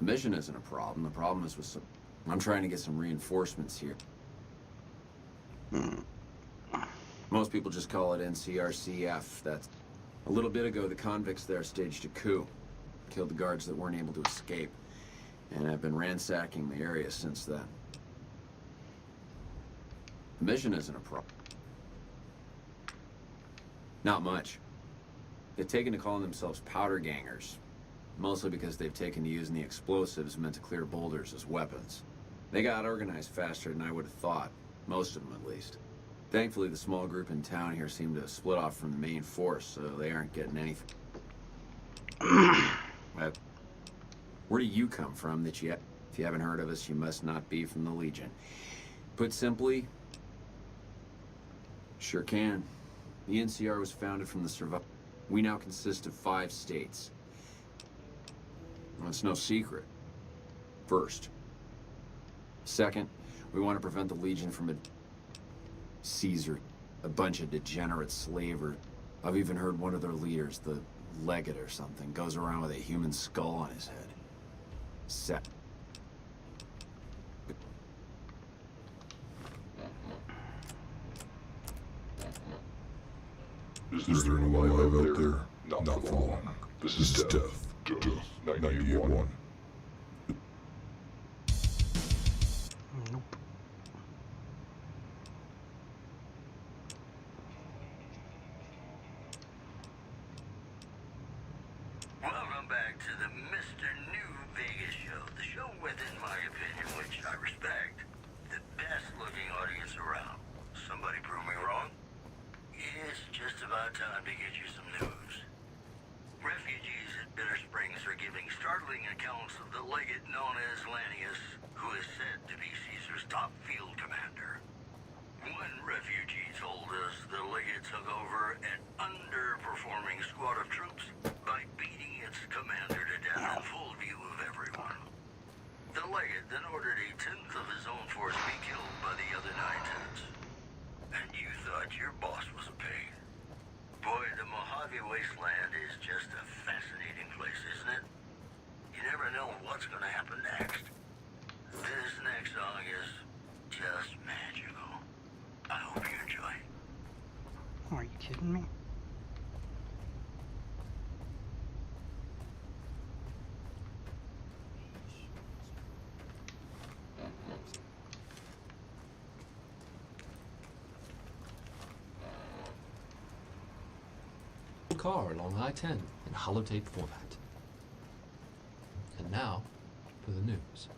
The mission isn't a problem. The problem is with some... I'm trying to get some reinforcements here. Most people just call it NCRCF. That's... A little bit ago, the convicts there staged a coup. Killed the guards that weren't able to escape. And I've been ransacking the area since then. The mission isn't a problem. Not much. They've taken to calling themselves powder gangers. Mostly because they've taken to using the explosives meant to clear boulders as weapons. They got organized faster than I would have thought. Most of them, at least. Thankfully, the small group in town here seem to have split off from the main force, so they aren't getting anything. Where do you come from that you... If you haven't heard of us, you must not be from the Legion. Put simply... Sure can. The NCR was founded from the survival. We now consist of 5 states. Well, it's no secret. First. Second, we want to prevent the Legion from a... Caesar. A bunch of degenerate slavers. I've even heard one of their leaders, the Legate or something, goes around with a human skull on his head. Is there anyone alive out there? Not for long. This is Death. 981. Welcome back to the Mr. New Vegas show. The show with, in my opinion, which I respect, the best looking audience around. Somebody prove me wrong? It's just about time to get you some news. Refugees at Bitter Springs are giving startling accounts of the legate known as Lannius, who is said to be Caesar's top field commander. One refugee told us the legate took over an underperforming squad of troops by beating its commander to death in full view of everyone. The legate then ordered a tenth of his own force be killed by the other 9/10. And you thought your boss was a pig. Boy, the Mojave Wasteland is just a fascinating place, isn't it? You never know what's gonna happen next. This next song is just magical. I hope you enjoy. Are you kidding me? Car along I-10 in holotape format. And now, for the news.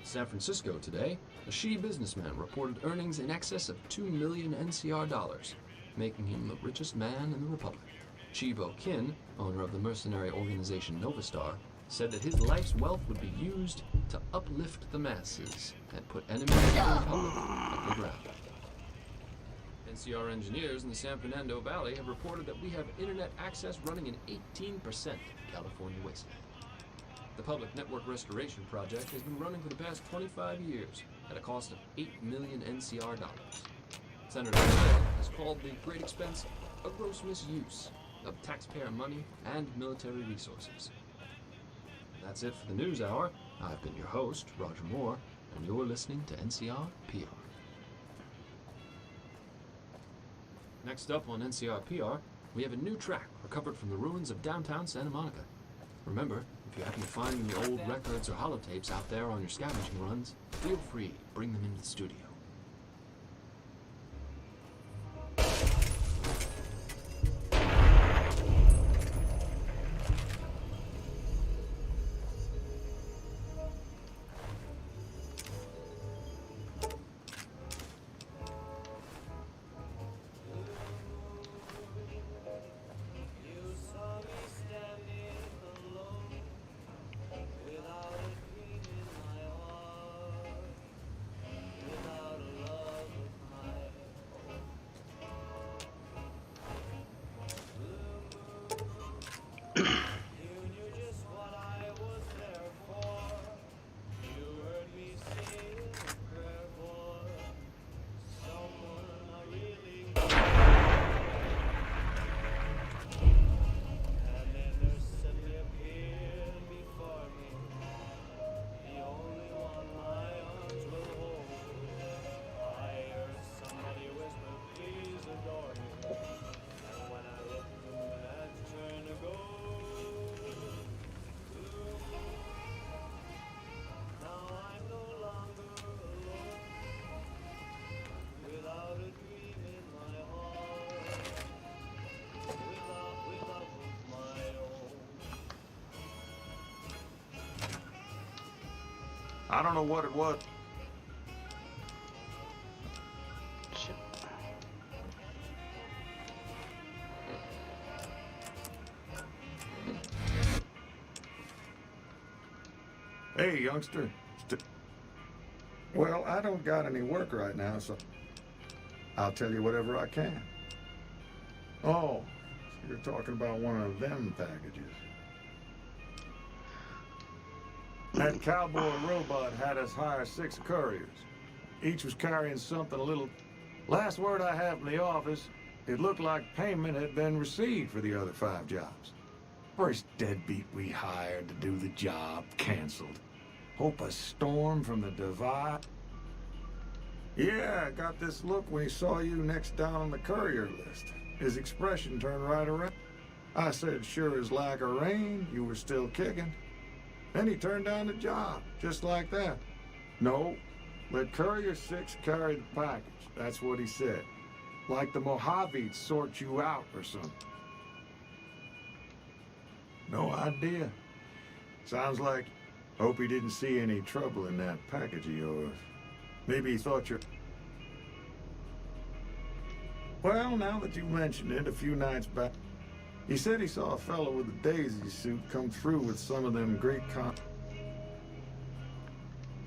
San Francisco today, a Shi businessman reported earnings in excess of 2 million NCR dollars, making him the richest man in the Republic. Chibo Kin, owner of the mercenary organization Novastar, said that his life's wealth would be used to uplift the masses and put enemies of the Republic on the ground. NCR engineers in the San Fernando Valley have reported that we have internet access running in 18% of California wasteland. The public network restoration project has been running for the past 25 years at a cost of 8 million NCR dollars. Senator Bell has called the great expense a gross misuse of taxpayer money and military resources. That's it for the News Hour. I've been your host, Roger Moore, and you're listening to NCR PR. Next up on NCR PR, we have a new track recovered from the ruins of downtown Santa Monica. Remember, if you happen to find any old records or holotapes out there on your scavenging runs, feel free to bring them into the studio. I don't know what it was. Shit. Hey, youngster. Well, I don't got any work right now, so I'll tell you whatever I can. Oh, so you're talking about one of them packages. That cowboy robot had us hire 6 couriers. Each was carrying something a little... Last word I have from the office, it looked like payment had been received for the other 5 jobs. First deadbeat we hired to do the job canceled. Hope a storm from the divide. Yeah, I got this look when he saw you next down on the courier list. His expression turned right around. I said, sure as like a rain, you were still kicking. Then he turned down the job, just like that. No, let Courier 6 carry the package. That's what he said. Like the Mojaves sort you out or something. No idea. Sounds like, hope he didn't see any trouble in that package of yours. Maybe he thought you're... Well, now that you mention it, a few nights back, he said he saw a fellow with a daisy suit come through with some of them great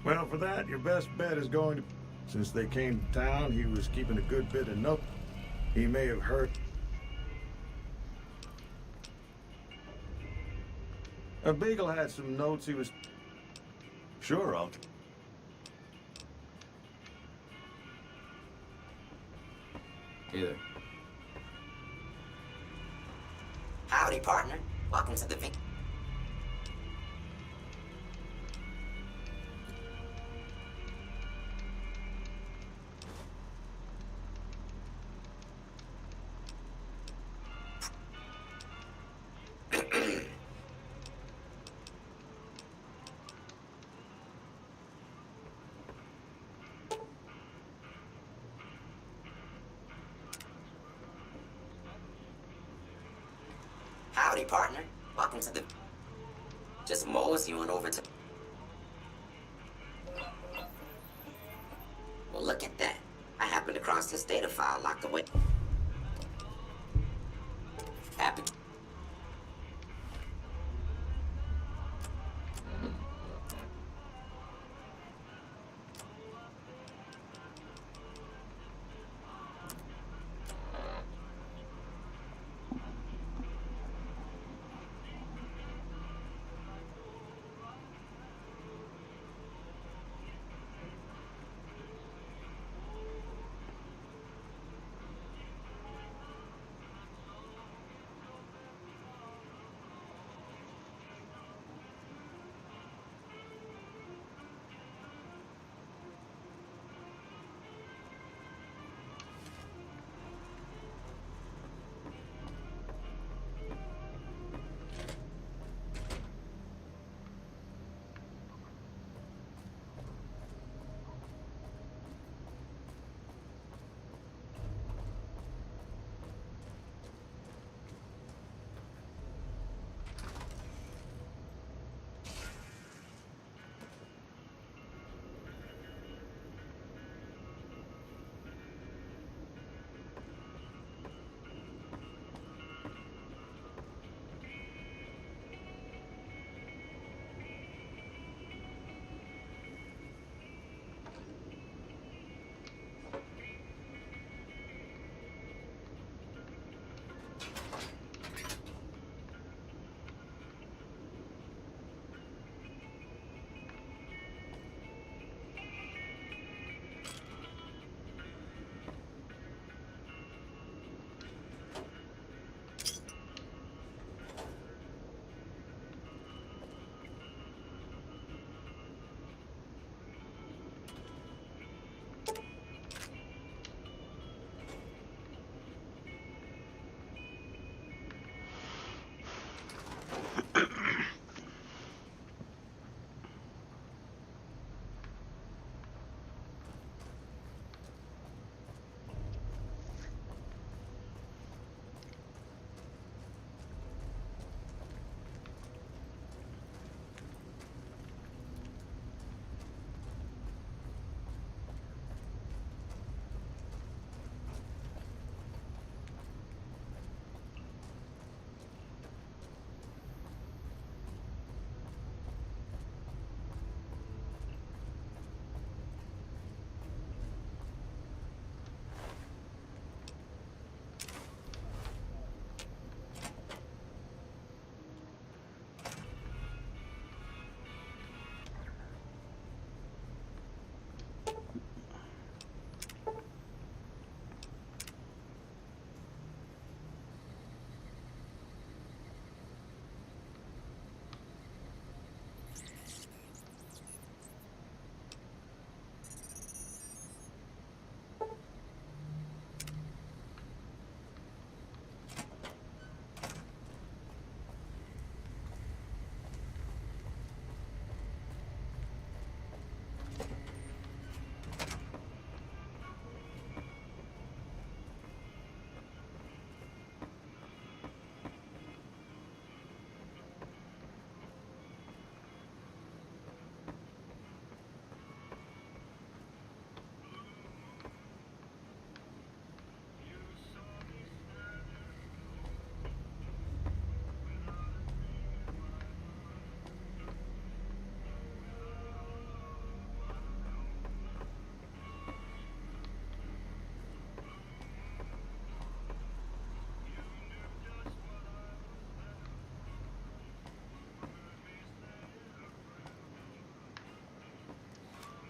Well, for that, your best bet is going to... Since they came to town, he was keeping a good bit of note. He may have heard... A Beagle had some notes he was... Sure, I'll... Either. Howdy, partner. Welcome to the Howdy, partner. Welcome to the... Just moseying over to... Well, look at that. I happened across this data file locked away. Happy...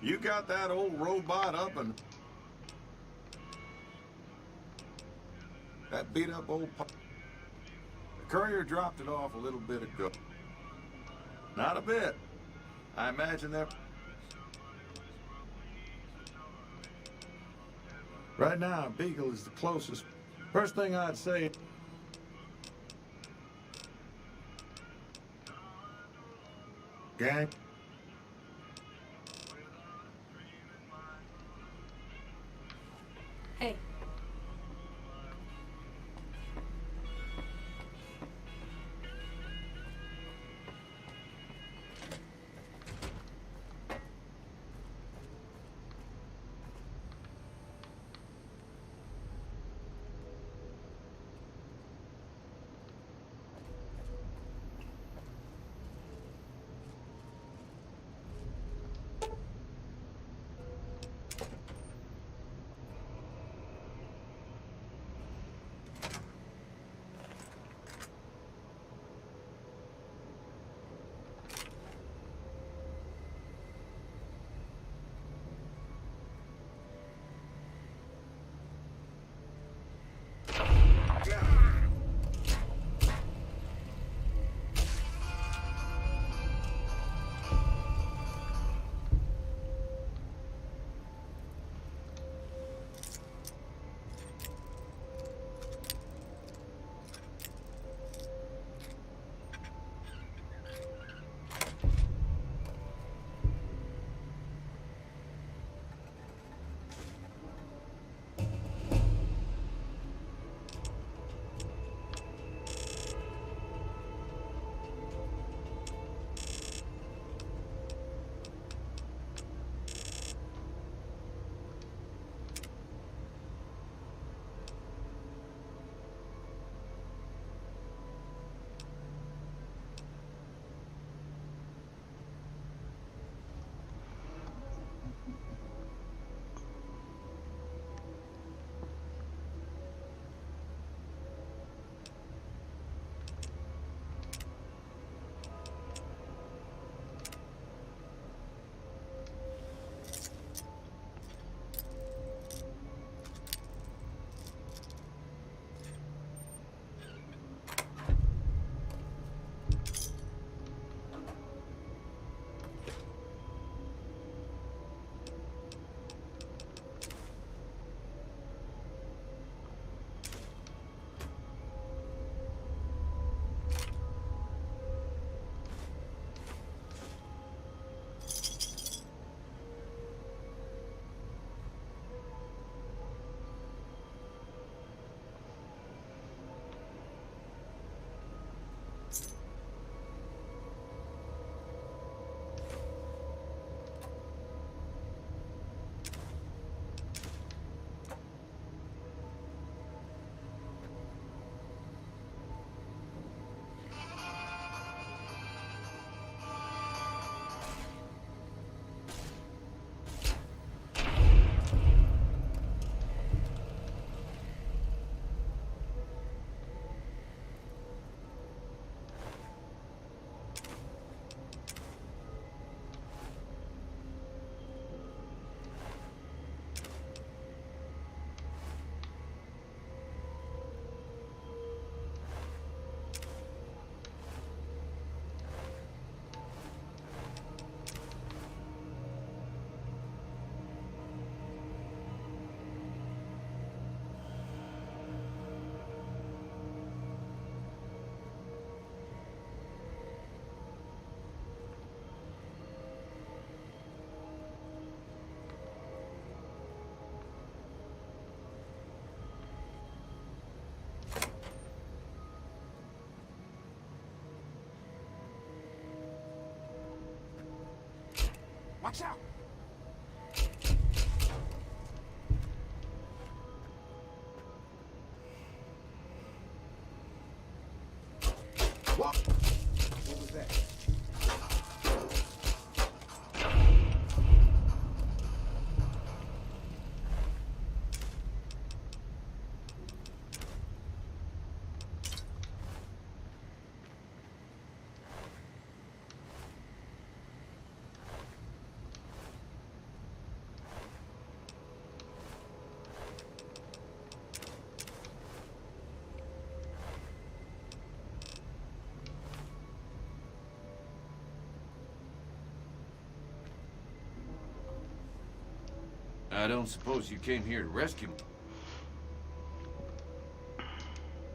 You got that old robot up and... That beat-up old... The courier dropped it off a little bit ago. Not a bit. I imagine that... Right now, Beagle is the closest. First thing I'd say... Gang? Hey. Watch out! What? What was that? I don't suppose you came here to rescue me?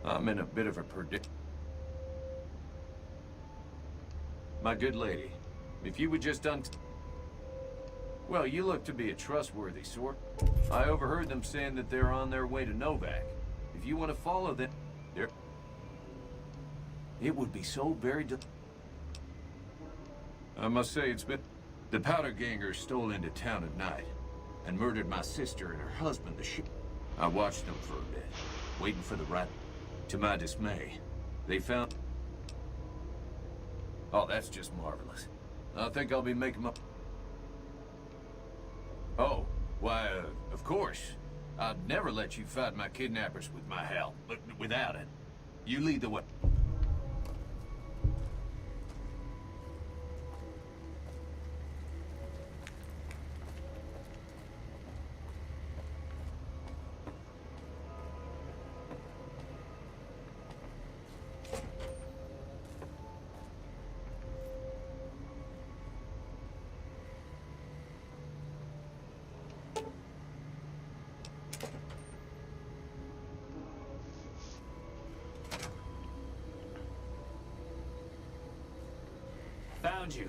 I'm in a bit of a predicament. My good lady, if you would just Well, you look to be a trustworthy sort. I overheard them saying that they're on their way to Novak. If you want to follow them, it would be so very I must say it's been... The powder gangers stole into town at night and murdered my sister and her husband, the ship. I watched them for a bit, waiting for the right... To my dismay, they found... Oh, that's just marvelous. I think I'll be making my... Oh, why, of course. I'd never let you fight my kidnappers with my help, but without it. You lead the way. Found you.